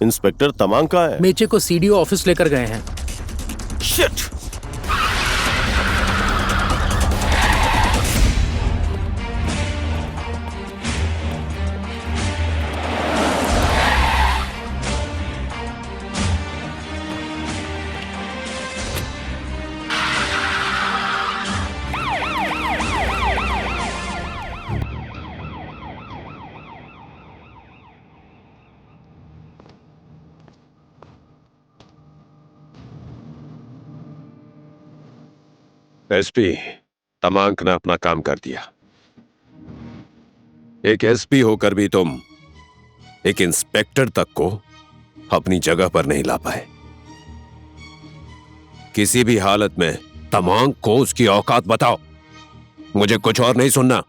इंस्पेक्टर तमांग कहाँ है? मेचे को सीडीओ ऑफिस लेकर गए हैं। शिट! एसपी तमांक ने अपना काम कर दिया। एक एसपी होकर भी तुम एक इंस्पेक्टर तक को अपनी जगह पर नहीं ला पाए। किसी भी हालत में तमांक को उसकी औकात बताओ, मुझे कुछ और नहीं सुनना।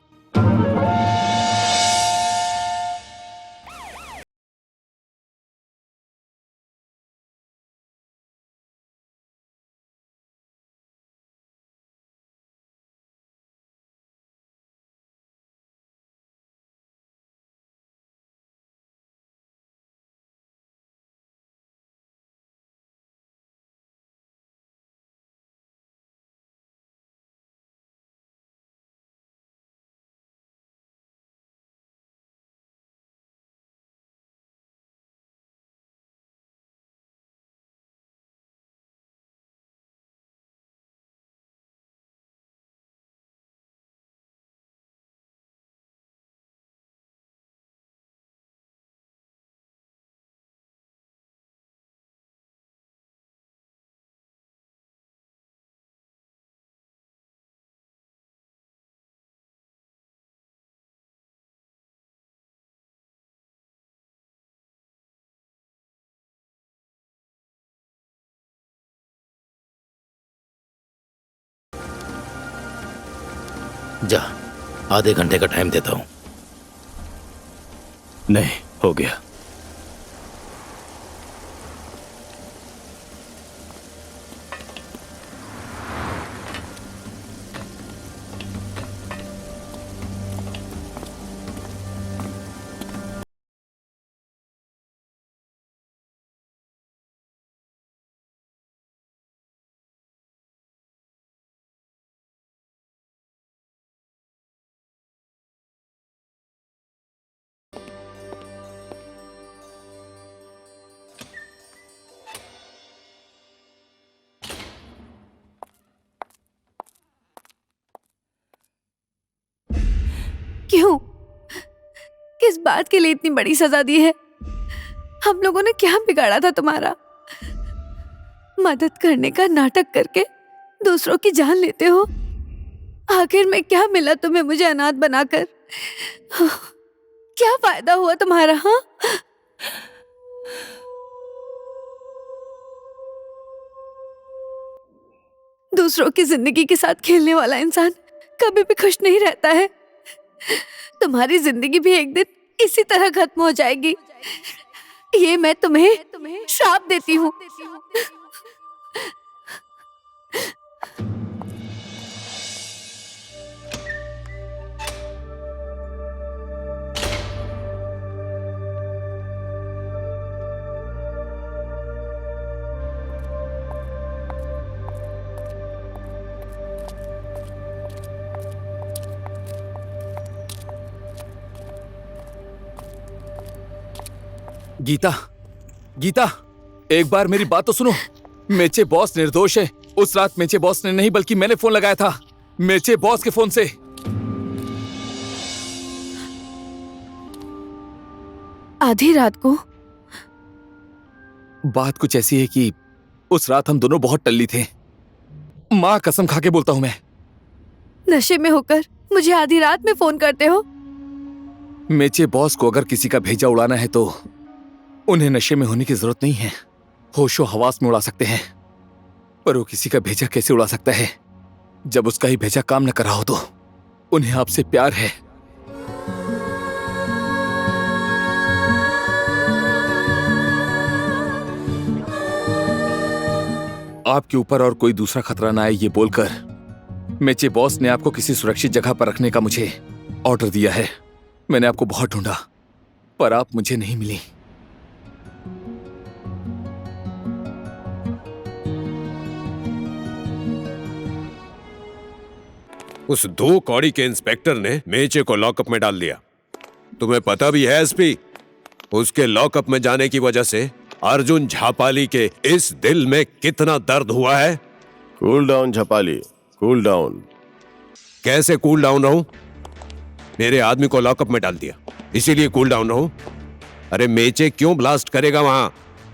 जा, आधे घंटे का टाइम देता हूं। नहीं, हो गया। क्यों? किस बात के लिए इतनी बड़ी सजा दी है? हम लोगों ने क्या बिगाड़ा था तुम्हारा? मदद करने का नाटक करके दूसरों की जान लेते हो। आखिर में क्या मिला तुम्हें मुझे अनाथ बनाकर? क्या फायदा हुआ तुम्हारा? हाँ, दूसरों की जिंदगी के साथ खेलने वाला इंसान कभी भी खुश नहीं रहता है। तुम्हारी जिंदगी भी एक दिन इसी तरह खत्म हो जाएगी। ये मैं तुम्हें श्राप देती हूँ। गीता, गीता, एक बार मेरी बात तो सुनो। मेचे बॉस निर्दोष है। उस रात मेचे बॉस ने नहीं बल्कि मैंने फोन लगाया था, मेचे बॉस के फोन से। आधी रात को? बात कुछ ऐसी है कि उस रात हम दोनों बहुत टल्ली थे। माँ कसम खा के बोलता हूं मैं। नशे में होकर मुझे आधी रात में फोन करते हो? मेचे बॉस को अगर किसी का भेजा उड़ाना है तो उन्हें नशे में होने की जरूरत नहीं है, होशो हवास में उड़ा सकते हैं। पर वो किसी का भेजा कैसे उड़ा सकता है जब उसका ही भेजा काम न करा हो? तो उन्हें आपसे प्यार है। आपके ऊपर और कोई दूसरा खतरा ना आए ये बोलकर मेचे बॉस ने आपको किसी सुरक्षित जगह पर रखने का मुझे ऑर्डर दिया है। मैंने आपको बहुत ढूंढा पर आप मुझे नहीं मिली। उस 2 कौड़ी के इंस्पेक्टर ने मेचे को लॉकअप में डाल दिया। तुम्हें पता भी है एसपी, उसके लॉकअप में जाने की वजह से अर्जुन झापाली के इस दिल में कितना दर्द हुआ है। Cool down Jhapali, cool down. कैसे कूल डाउन रहूं? मेरे आदमी को लॉकअप में डाल दिया, इसीलिए कूल डाउन रहूं। अरे मेचे क्यों ब्लास्ट करेगा वहां?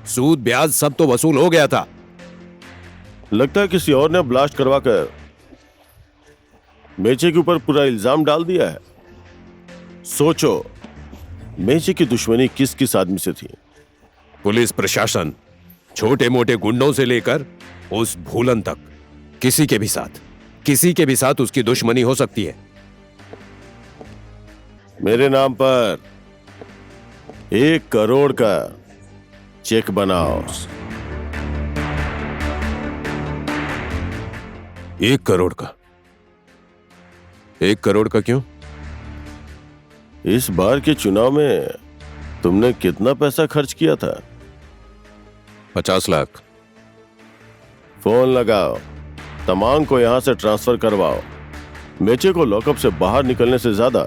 सूद ब्याज सब तो वसूल हो गया था। लगता है किसी और ने ब्लास्ट करवाकर मेचे के ऊपर पूरा इल्जाम डाल दिया है। सोचो मेचे की दुश्मनी किस किस आदमी से थी। पुलिस प्रशासन, छोटे मोटे गुंडों से लेकर उस भूलन तक, किसी के भी साथ उसकी दुश्मनी हो सकती है। मेरे नाम पर 1 करोड़ का चेक बनाओ। 1 करोड़ का? 1 करोड़ का क्यों? इस बार के चुनाव में तुमने कितना पैसा खर्च किया था? 50 लाख। फोन लगाओ, तमांग को यहां से ट्रांसफर करवाओ। मेचे को लॉकअप से बाहर निकलने से ज्यादा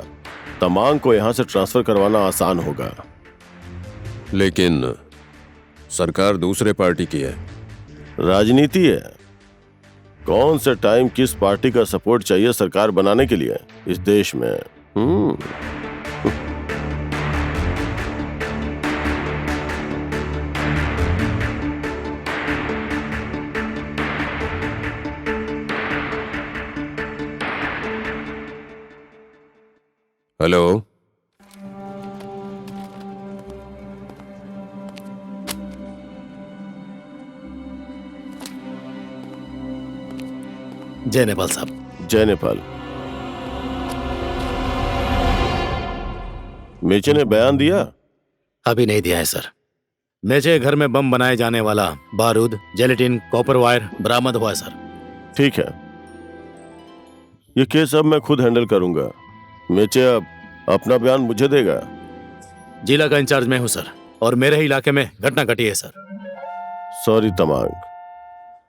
तमांग को यहां से ट्रांसफर करवाना आसान होगा। लेकिन सरकार दूसरे पार्टी की है। राजनीति है, कौन से टाइम किस पार्टी का सपोर्ट चाहिए सरकार बनाने के लिए इस देश में। हेलो, जय नेपाल साहब। जय नेपाल। मेचे ने बयान दिया? अभी नहीं दिया है सर। मेचे घर में बम बनाए जाने वाला बारूद, जेलेटिन, कॉपर वायर बरामद हुआ है सर। ठीक है, ये केस अब मैं खुद हैंडल करूंगा। मेचे अब अपना बयान मुझे देगा। जिला का इंचार्ज मैं हूं सर, और मेरे ही इलाके में घटना घटी है सर। सॉरी तमांग,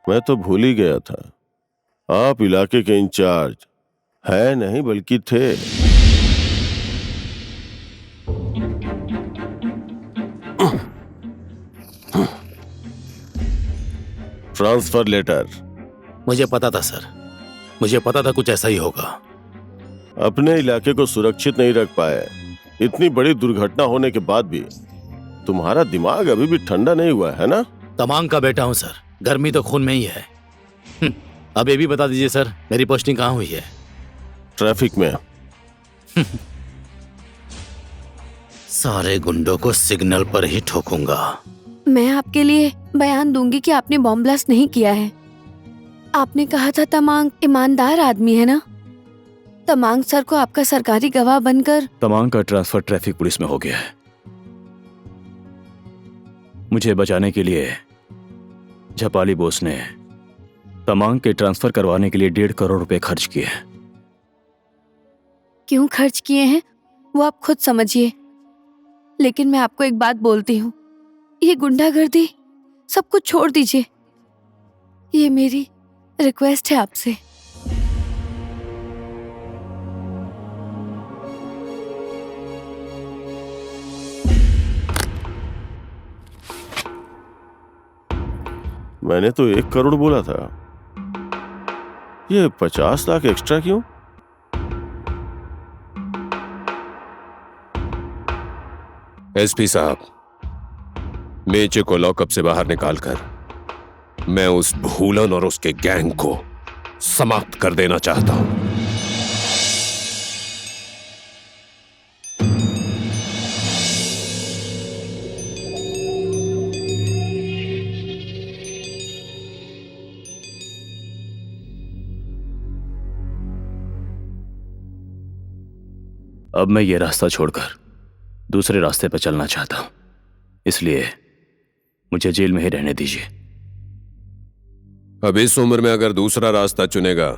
मैं तो भूल ही गया था आप इलाके के इंचार्ज है नहीं बल्कि थे। Transfer letter. मुझे पता था सर, मुझे पता था कुछ ऐसा ही होगा। अपने इलाके को सुरक्षित नहीं रख पाए, इतनी बड़ी दुर्घटना होने के बाद भी तुम्हारा दिमाग अभी भी ठंडा नहीं हुआ है ना? तमांग का बेटा हूं सर, गर्मी तो खून में ही है। अब ये भी बता दीजिए सर, मेरी पोस्टिंग कहाँ हुई है? ट्रैफिक में। सारे गुंडों को सिग्नल पर ही ठोकूंगा। मैं आपके लिए बयान दूंगी कि आपने बॉम्ब ब्लास्ट नहीं किया है। आपने कहा था तमांग ईमानदार आदमी है ना? तमांग सर को आपका सरकारी गवाह बनकर। तमांग का ट्रांसफर ट्रैफिक पुलिस में हो गया है। मुझे बचाने के लिए झापाली बोस ने तमांग के ट्रांसफर करवाने के लिए 1.5 करोड़ रुपए खर्च किए। क्यों खर्च किए हैं वो आप खुद समझिए, लेकिन मैं आपको एक बात बोलती हूँ, ये गुंडागर्दी सब कुछ छोड़ दीजिए। ये मेरी रिक्वेस्ट है आपसे। मैंने तो 1 करोड़ बोला था, ये 50 लाख एक्स्ट्रा क्यों? एसपी साहब, मेचे को लॉकअप से बाहर निकालकर मैं उस भूलन और उसके गैंग को समाप्त कर देना चाहता हूं। अब मैं ये रास्ता छोड़कर दूसरे रास्ते पर चलना चाहता हूं, इसलिए मुझे जेल में ही रहने दीजिए। अब इस उम्र में अगर दूसरा रास्ता चुनेगा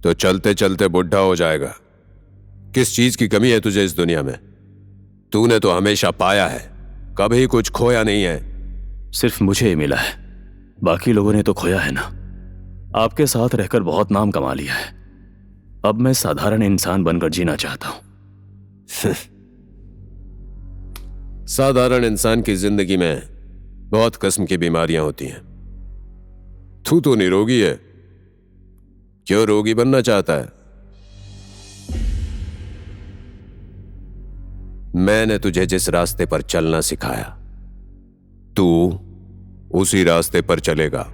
तो चलते चलते बुढ़ा हो जाएगा। किस चीज की कमी है तुझे इस दुनिया में? तूने तो हमेशा पाया है, कभी कुछ खोया नहीं है। सिर्फ मुझे ही मिला है, बाकी लोगों ने तो खोया है ना। आपके साथ रहकर बहुत नाम कमा लिया है, अब मैं साधारण इंसान बनकर जीना चाहता हूं। साधारण इंसान की जिंदगी में बहुत किस्म की बीमारियां होती हैं। तू तो निरोगी है, क्यों रोगी बनना चाहता है? मैंने तुझे जिस रास्ते पर चलना सिखाया, तू उसी रास्ते पर चलेगा,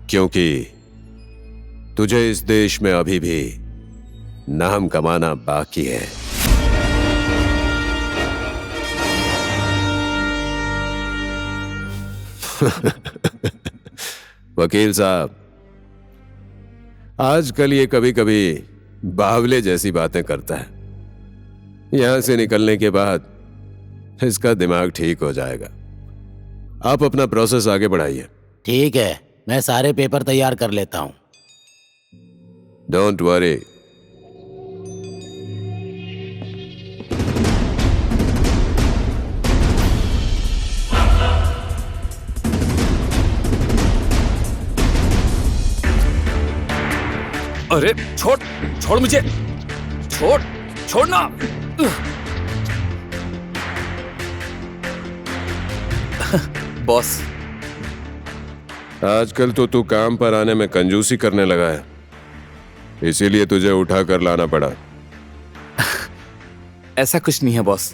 क्योंकि तुझे इस देश में अभी भी नाम कमाना बाकी है। वकील साहब, आजकल ये कभी कभी बावले जैसी बातें करता है। यहां से निकलने के बाद इसका दिमाग ठीक हो जाएगा। आप अपना प्रोसेस आगे बढ़ाइए। ठीक है, मैं सारे पेपर तैयार कर लेता हूँ। Don't worry. अरे छोड़, छोड़ मुझे, छोड़, छोड़ना। बॉस, आजकल तो तू काम पर आने में कंजूसी करने लगा है, इसीलिए तुझे उठा कर लाना पड़ा। ऐसा कुछ नहीं है बॉस,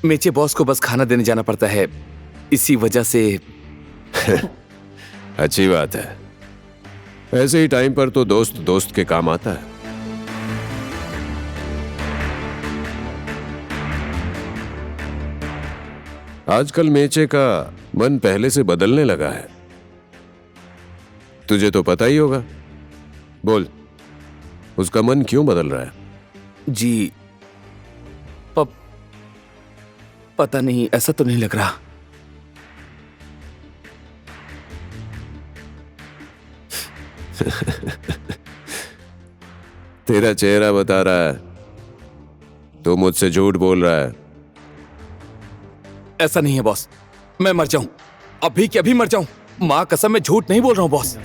मेचे बॉस को बस खाना देने जाना पड़ता है, इसी वजह से। अच्छी बात है, ऐसे ही टाइम पर तो दोस्त दोस्त के काम आता है। आजकल मेचे का मन पहले से बदलने लगा है, तुझे तो पता ही होगा। बोल, उसका मन क्यों बदल रहा है? जी पता नहीं, ऐसा तो नहीं लग रहा। तेरा चेहरा बता रहा है, तू मुझसे झूठ बोल रहा है। ऐसा नहीं है बॉस, मैं मर जाऊं, अभी के अभी मर जाऊं, मां कसम मैं झूठ नहीं बोल रहा हूं बॉस।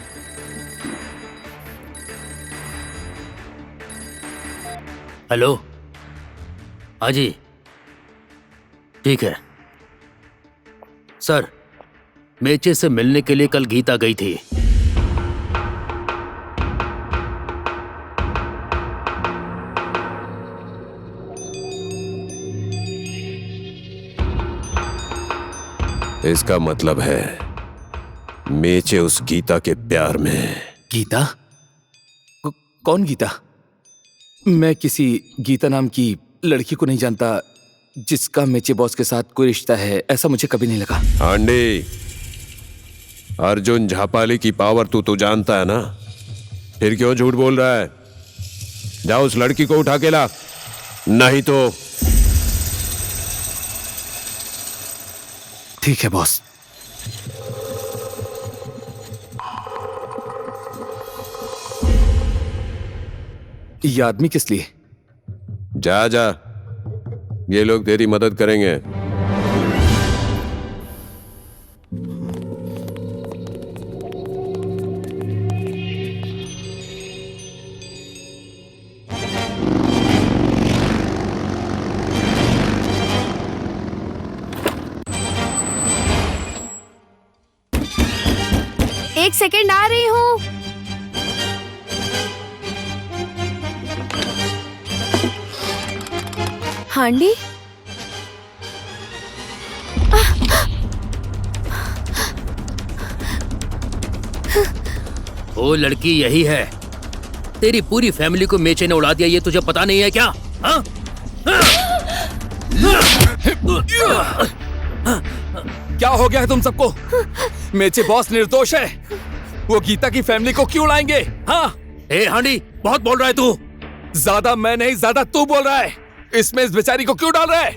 हेलो, हाँ जी, ठीक है सर। मेचे से मिलने के लिए कल गीता गई थी। इसका मतलब है मेचे उस गीता के प्यार में। गीता? कौन गीता? मैं किसी गीता नाम की लड़की को नहीं जानता जिसका मेचे बॉस के साथ कोई रिश्ता है, ऐसा मुझे कभी नहीं लगा। आंडी, अर्जुन झापाली की पावर तू जानता है ना, फिर क्यों झूठ बोल रहा है? जाओ उस लड़की को उठा के ला, नहीं तो। ठीक है बॉस। ये आदमी किस लिए? जा जा, ये लोग तेरी मदद करेंगे। एक सेकंड, आ रही हूँ। हांडी, वो लड़की यही है। तेरी पूरी फैमिली को मेचे ने उड़ा दिया, ये तुझे पता नहीं है क्या? हाँ? क्या हो गया है तुम सबको? मेचे बॉस निर्दोष है, वो गीता की फैमिली को क्यों उड़ाएंगे? हाँ? ए हांडी, बहुत बोल रहा है तू। ज्यादा मैं नहीं, ज्यादा तू बोल रहा है। इसमें इस बेचारी को क्यों डाल रहा है?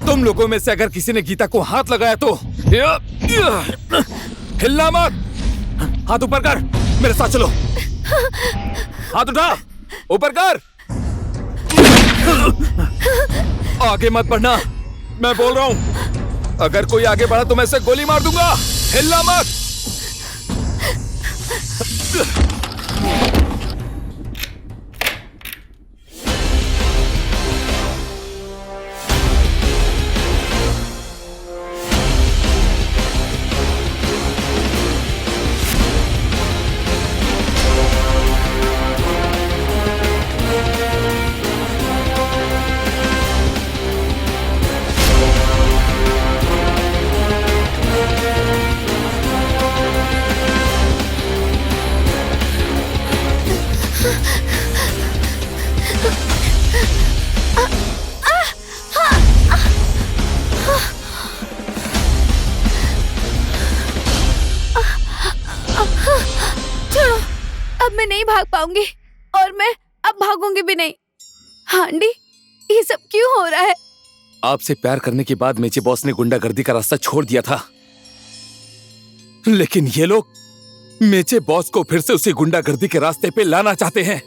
तुम लोगों में से अगर किसी ने गीता को हाथ लगाया तो हिलना मत। हाथ ऊपर कर, मेरे साथ चलो। हाथ उठा, ऊपर कर। आगे मत बढ़ना, मैं बोल रहा हूं। अगर कोई आगे बढ़ा तो मैं इसे गोली मार दूंगा। हिलना मत। अब मैं नहीं भाग पाऊंगी और मैं अब भागूंगी भी नहीं। हाँ आंटी, ये सब क्यों हो रहा है? आपसे प्यार करने के बाद मेचे बॉस ने गुंडागर्दी का रास्ता छोड़ दिया था, लेकिन ये लोग मेचे बॉस को फिर से उसी गुंडागर्दी के रास्ते पे लाना चाहते हैं।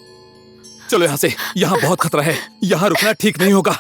चलो यहाँ से, यहाँ बहुत खतरा है, यहाँ रुकना ठीक नहीं होगा।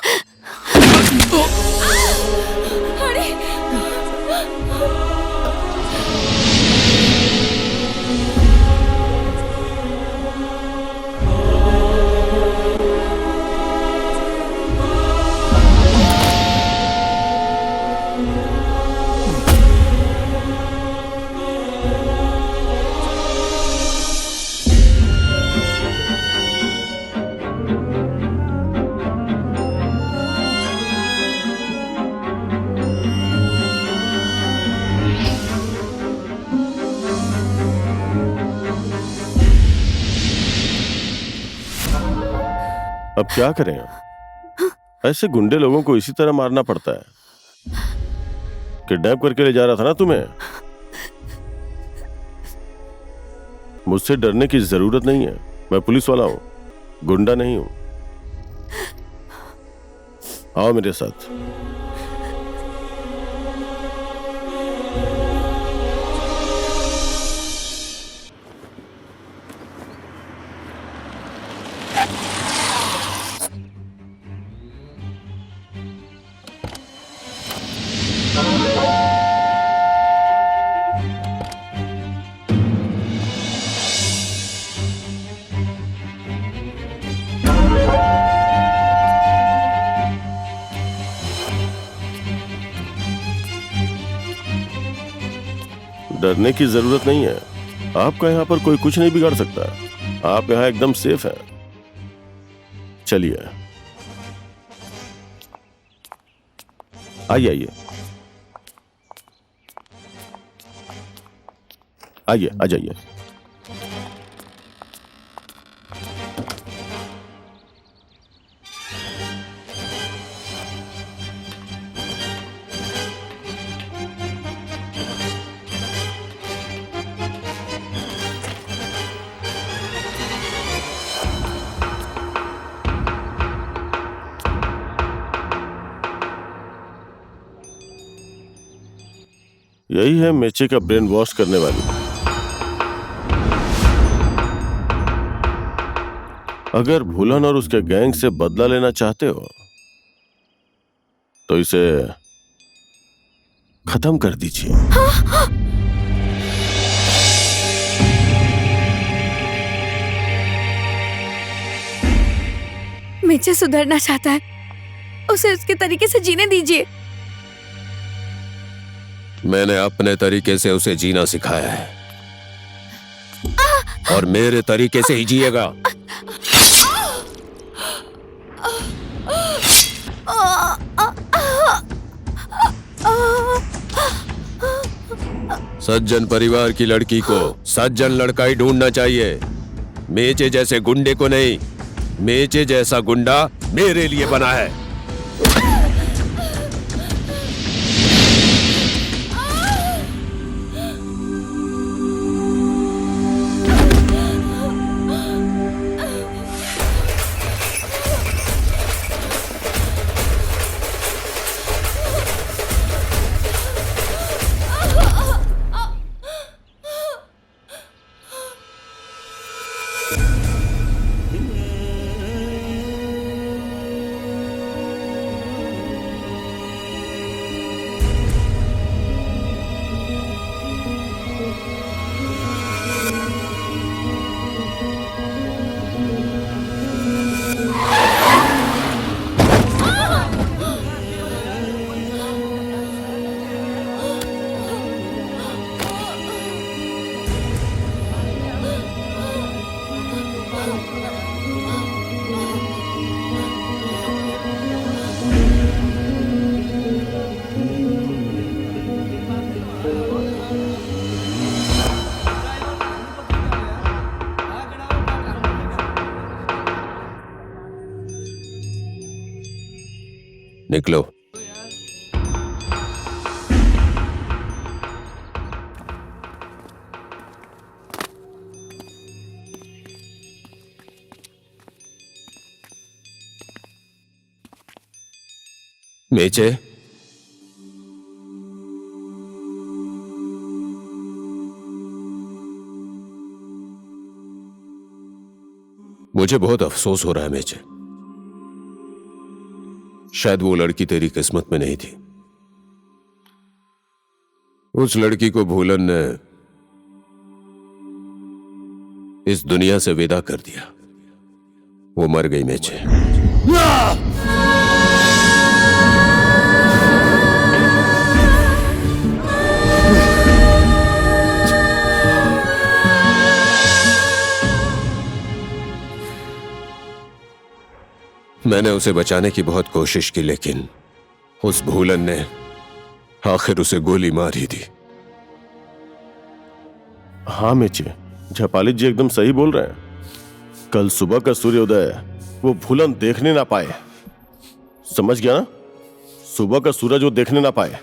अब क्या करें? ऐसे गुंडे लोगों को इसी तरह मारना पड़ता है। किडनैप करके ले जा रहा था ना तुम्हें। मुझसे डरने की जरूरत नहीं है, मैं पुलिस वाला हूं, गुंडा नहीं हूं। आओ मेरे साथ। डरने की जरूरत नहीं है, आपका यहाँ पर कोई कुछ नहीं बिगाड़ सकता। आप यहाँ एकदम सेफ हैं। चलिए आइए आइए आइए, आ जाइए। यही है मेचे का ब्रेन वॉश करने वाली। अगर भूलन और उसके गैंग से बदला लेना चाहते हो तो इसे खत्म कर दीजिए। मेचे सुधरना चाहता है, उसे उसके तरीके से जीने दीजिए। मैंने अपने तरीके से उसे जीना सिखाया है और मेरे तरीके से ही जिएगा। सज्जन परिवार की लड़की को सज्जन लड़का ही ढूंढना चाहिए, मेचे जैसे गुंडे को नहीं। मेचे जैसा गुंडा मेरे लिए बना है। निकलो। मेचे, मुझे बहुत अफसोस हो रहा है मेचे। शायद वो लड़की तेरी किस्मत में नहीं थी। उस लड़की को भूलन ने इस दुनिया से विदा कर दिया। वो मर गई मेचे। मैंने उसे बचाने की बहुत कोशिश की, लेकिन उस भूलन ने आखिर उसे गोली मार ही दी। हाँ मेचे, झपाली जी एकदम सही बोल रहे हैं। कल सुबह का सूर्योदय वो भूलन देखने ना पाए। समझ गया ना? सुबह का सूरज वो देखने ना पाए।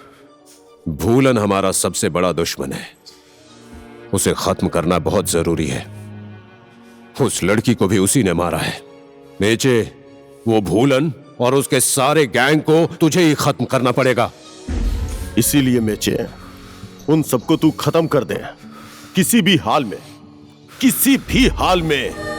भूलन हमारा सबसे बड़ा दुश्मन है। उसे खत्म करना बहुत जरूरी है। उस लड़की को भी उसी ने मारा है। मेचे, वो भूलन और उसके सारे गैंग को तुझे ही खत्म करना पड़ेगा। इसीलिए मेचे, उन सबको तू खत्म कर दे, किसी भी हाल में, किसी भी हाल में।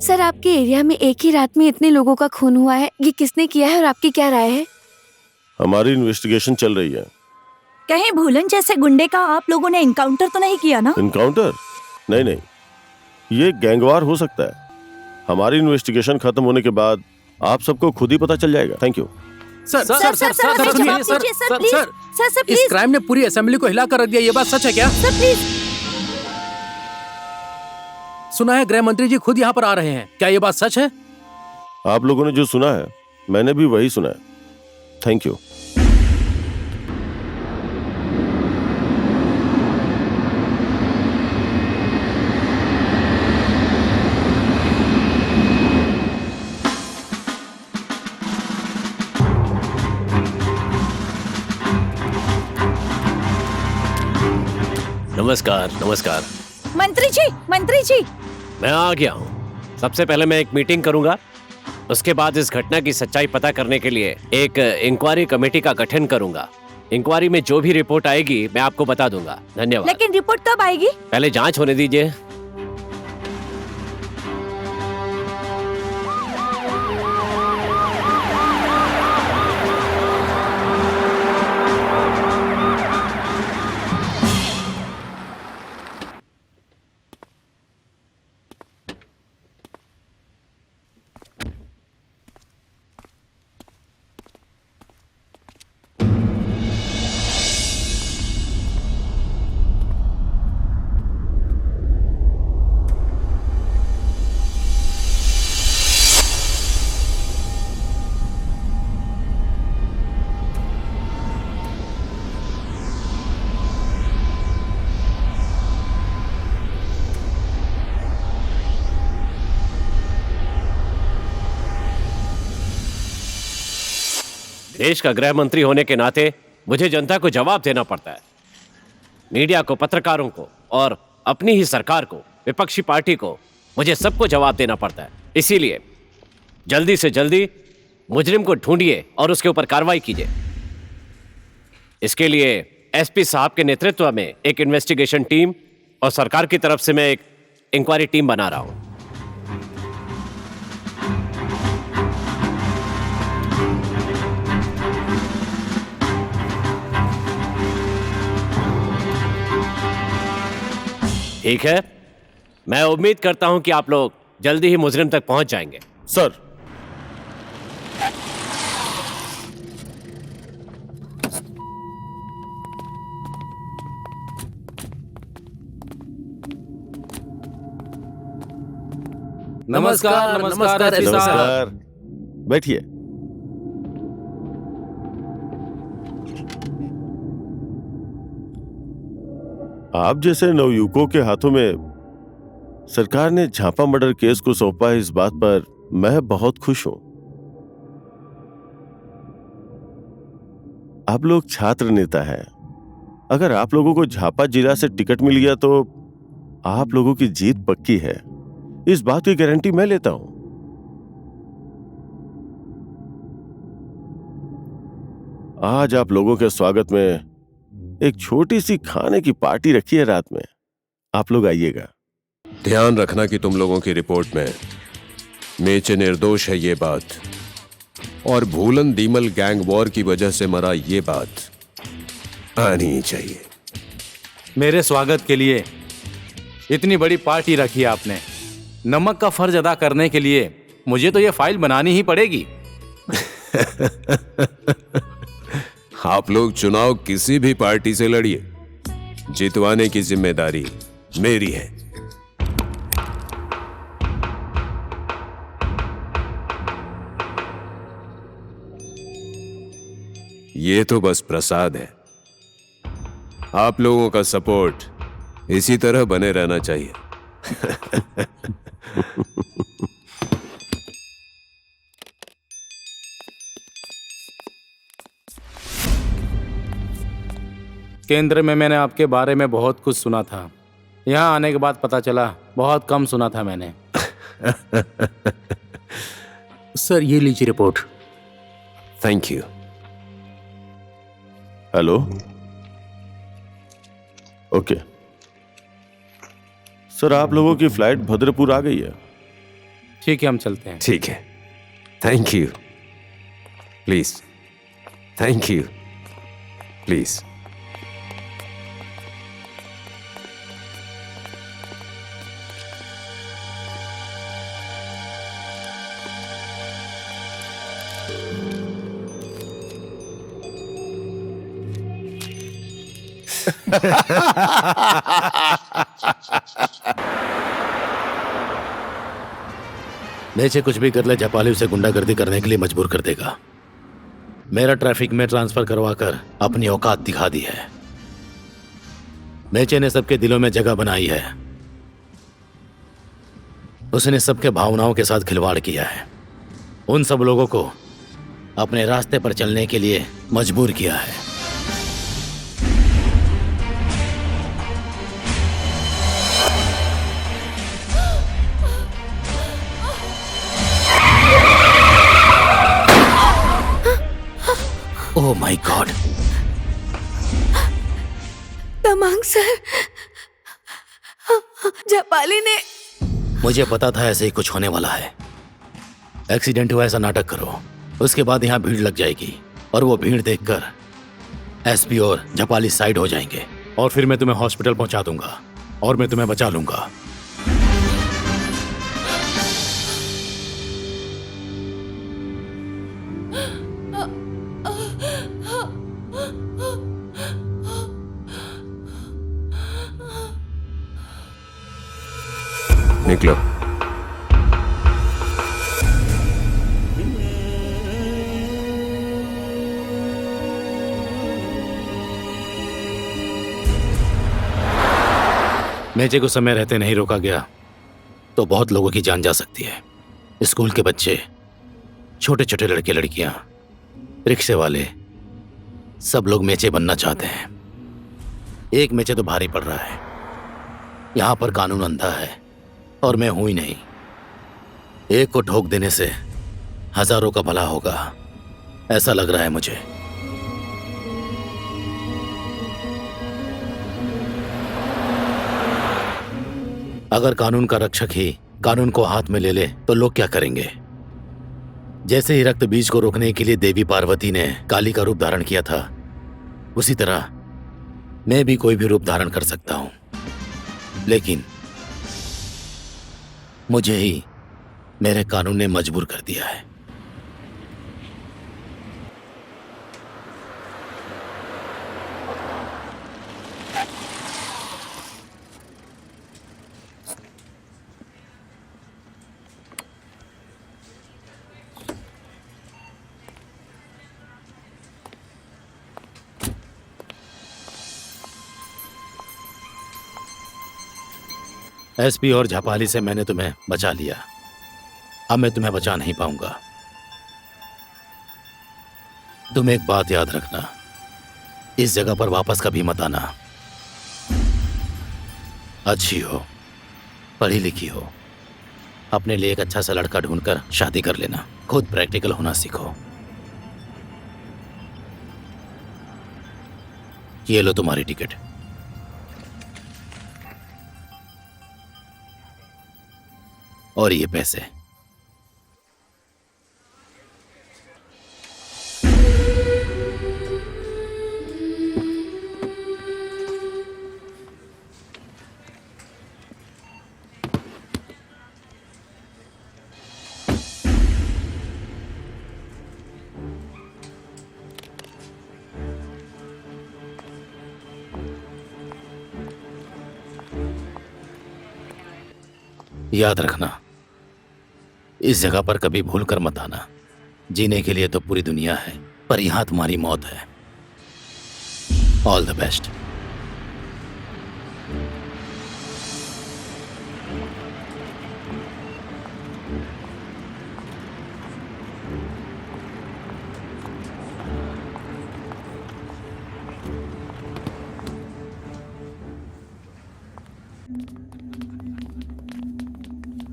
सर, आपके एरिया में एक ही रात में इतने लोगों का खून हुआ है, ये किसने किया है और आपकी क्या राय है? हमारी इन्वेस्टिगेशन चल रही है। कहीं भूलन जैसे गुंडे का आप लोगों ने इनकाउंटर तो नहीं किया ना? इनकाउंटर? नहीं नहीं, ये गैंगवार हो सकता है। हमारी इन्वेस्टिगेशन खत्म होने के बाद आप सबको खुद ही पता चल जाएगा। Thank you. Sir sir, sir, sir, sir, हमें जवाब दीजिए, सर, प्लीज। सर, सर, इस प्लीज। क्राइम ने पूरी असेंबली को हिला कर रख दिया, ये बात सच है क्या? Sir, please. सुना है गृह मंत्री जी खुद यहाँ पर आ रहे हैं, क्या ये बात सच है? आप लोगों ने जो सुना है मैंने भी वही सुना है। Thank you. नमस्कार नमस्कार। मंत्री जी, मैं आ गया हूँ। सबसे पहले मैं एक मीटिंग करूंगा, उसके बाद इस घटना की सच्चाई पता करने के लिए एक इंक्वायरी कमेटी का गठन करूंगा। इंक्वायरी में जो भी रिपोर्ट आएगी मैं आपको बता दूंगा। धन्यवाद। लेकिन रिपोर्ट कब आएगी? पहले जांच होने दीजिए। देश का गृह मंत्री होने के नाते मुझे जनता को जवाब देना पड़ता है। मीडिया को, पत्रकारों को और अपनी ही सरकार को, विपक्षी पार्टी को, मुझे सबको जवाब देना पड़ता है। इसीलिए जल्दी से जल्दी मुजरिम को ढूंढिए और उसके ऊपर कार्रवाई कीजिए। इसके लिए एसपी साहब के नेतृत्व में एक इन्वेस्टिगेशन टीम और सरकार की तरफ से मैं एक इंक्वायरी टीम बना रहा हूं। ठीक है, मैं उम्मीद करता हूं कि आप लोग जल्दी ही मुजरिम तक पहुंच जाएंगे। सर, नमस्कार नमस्कार एसपी साहब। नमस्कार। बैठिए। आप जैसे नवयुवकों के हाथों में सरकार ने झापा मर्डर केस को सौंपा है, इस बात पर मैं बहुत खुश हूं। आप लोग छात्र नेता हैं। अगर आप लोगों को झापा जिला से टिकट मिल गया तो आप लोगों की जीत पक्की है, इस बात की गारंटी मैं लेता हूं। आज आप लोगों के स्वागत में एक छोटी सी खाने की पार्टी रखी है रात में, आप लोग आइएगा। ध्यान रखना कि तुम लोगों की रिपोर्ट में मेचे निर्दोष है ये बात, और भूलन दीमल गैंग वॉर की वजह से मरा ये बात आनी ही चाहिए। मेरे स्वागत के लिए इतनी बड़ी पार्टी रखी आपने। नमक का फर्ज अदा करने के लिए मुझे तो ये फाइल बनानी ही पड़ेगी। आप लोग चुनाव किसी भी पार्टी से लड़िए, जितवाने की जिम्मेदारी मेरी है। ये तो बस प्रसाद है। आप लोगों का सपोर्ट इसी तरह बने रहना चाहिए। केंद्र में मैंने आपके बारे में बहुत कुछ सुना था, यहाँ आने के बाद पता चला बहुत कम सुना था मैंने। सर ये लीजिए report. Thank you. Hello, okay sir, आप लोगों की फ्लाइट भद्रपुर आ गई है। ठीक है, हम चलते हैं। ठीक है, thank you. Please, thank you, please. नीचे कुछ भी कर ले, जापाली उसे गुंडागर्दी करने के लिए मजबूर कर देगा। मेरा ट्रैफिक में ट्रांसफर करवाकर अपनी औकात दिखा दी है। मेचे ने सबके दिलों में जगह बनाई है। उसने सबके भावनाओं के साथ खिलवाड़ किया है। उन सब लोगों को अपने रास्ते पर चलने के लिए मजबूर किया है। Oh my god, Tamang sir, Jhapali ने। मुझे पता था ऐसे ही कुछ होने वाला है। एक्सीडेंट हुआ ऐसा नाटक करो, उसके बाद यहाँ भीड़ लग जाएगी और वो भीड़ देखकर एसपी और जापाली साइड हो जाएंगे और फिर मैं तुम्हें हॉस्पिटल पहुंचा दूंगा और मैं तुम्हें बचा लूंगा। निकलो। मेचे को समय रहते नहीं रोका गया तो बहुत लोगों की जान जा सकती है। स्कूल के बच्चे, छोटे छोटे लड़के लड़कियां, रिक्शे वाले, सब लोग मेचे बनना चाहते हैं। एक मेचे तो भारी पड़ रहा है। यहां पर कानून अंधा है और मैं हूं ही नहीं। एक को ठोक देने से हजारों का भला होगा, ऐसा लग रहा है मुझे। अगर कानून का रक्षक ही कानून को हाथ में ले ले तो लोग क्या करेंगे? जैसे ही रक्त बीज को रोकने के लिए देवी पार्वती ने काली का रूप धारण किया था, उसी तरह मैं भी कोई भी रूप धारण कर सकता हूं। लेकिन मुझे ही मेरे कानून ने मजबूर कर दिया है। एसपी और झापाली से मैंने तुम्हें बचा लिया, अब मैं तुम्हें बचा नहीं पाऊंगा। तुम एक बात याद रखना, इस जगह पर वापस कभी मत आना। अच्छी हो, पढ़ी लिखी हो, अपने लिए एक अच्छा सा लड़का ढूंढकर शादी कर लेना। खुद प्रैक्टिकल होना सीखो। ये लो तुम्हारी टिकट। और ये पैसे। याद रखना, इस जगह पर कभी भूल कर मत आना। जीने के लिए तो पूरी दुनिया है, पर यहां तुम्हारी मौत है। All the best.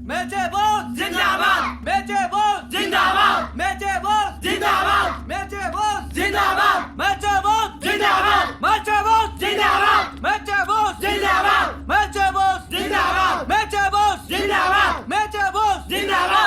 मेचे बोल जिंदाबाद, मेचे बोल जिंदाबाद, मेचे बोल जिंदाबाद, मेचे बोल जिंदाबाद, मेचे बोल जिंदाबाद, मेचे बोल जिंदाबाद, मेचे बोल जिंदाबाद, मेचे बोल जिंदाबाद, मेचे बोल जिंदाबाद, मेचे बोल जिंदाबाद।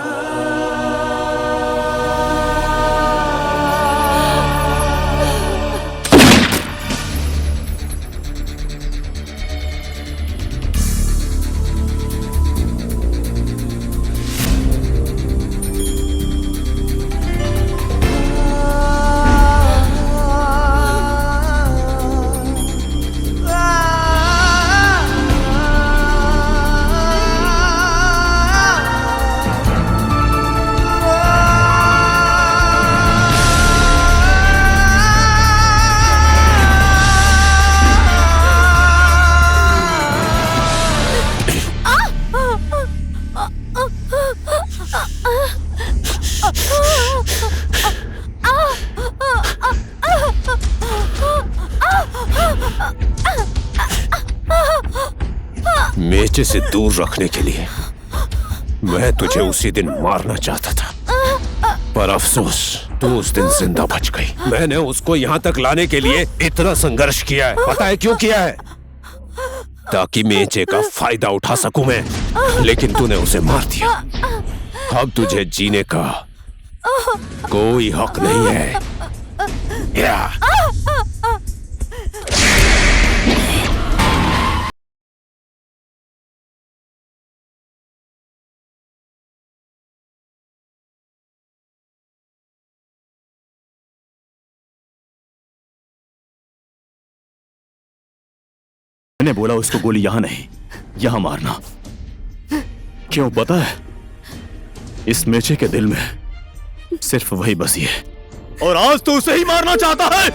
मेचे से दूर रखने के लिए मैं तुझे उसी दिन मारना चाहता था, पर अफसोस तू उस दिन जिंदा बच गई। मैंने उसको यहाँ तक लाने के लिए इतना संघर्ष किया है। पता है क्यों किया है? ताकि मेचे का फायदा उठा सकूं मैं, लेकिन तूने उसे मार दिया। अब तुझे जीने का कोई हक नहीं है। या। मैंने बोला उसको गोली यहां नहीं, यहां मारना। क्यों पता है? इस मेचे के दिल में सिर्फ वही बसी है, और आज तो उसे ही मारना चाहता है।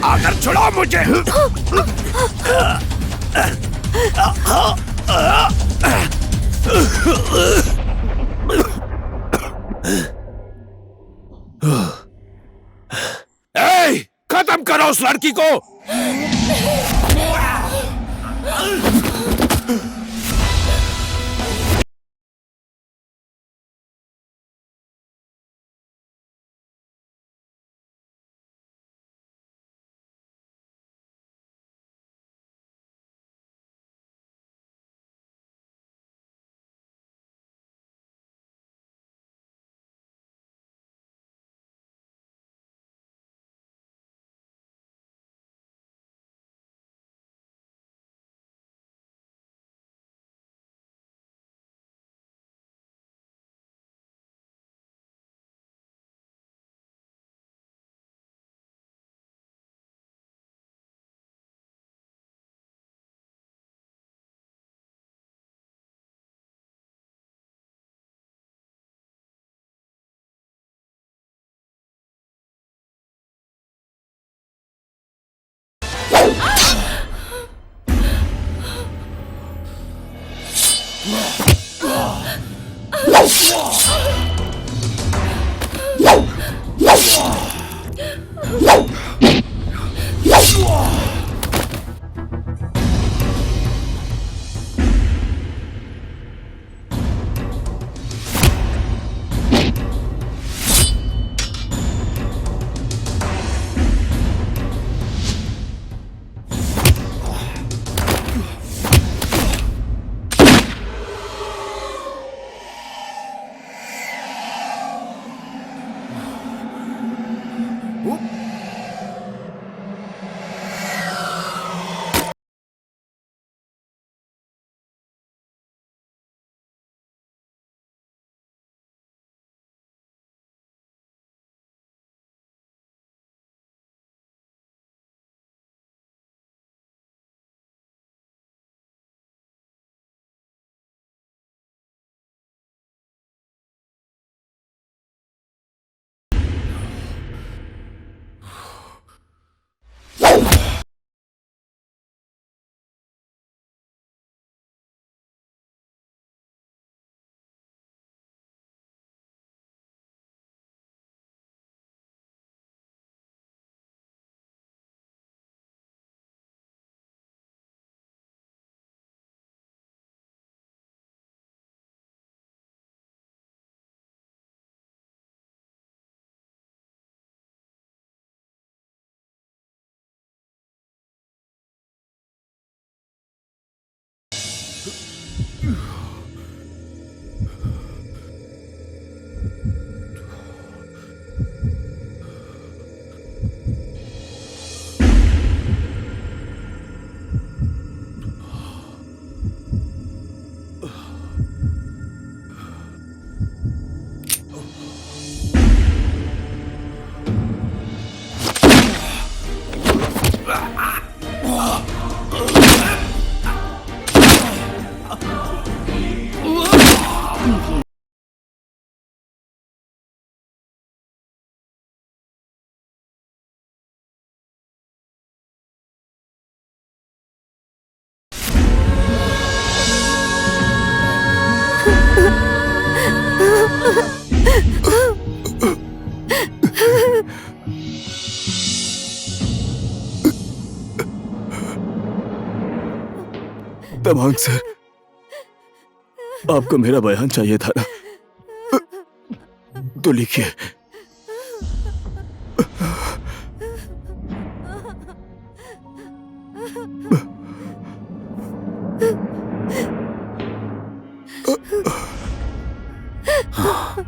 आकर छुड़ाओ मुझे। खत्म करो उस लड़की को। तमांग सर, आपको मेरा बयान चाहिए था ना, तो लिखिए।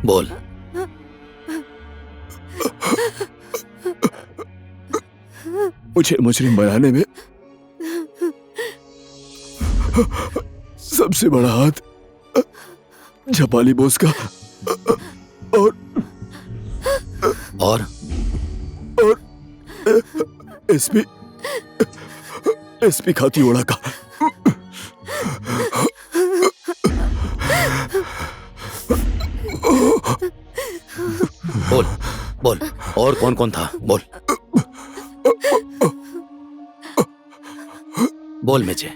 बोल। मुझे मुजरिम बनाने में सबसे बड़ा हाथ झापाली बोस का और एसपी खातीवाड़ा का। बोल बोल, और कौन कौन था? बोल बोल मेचे।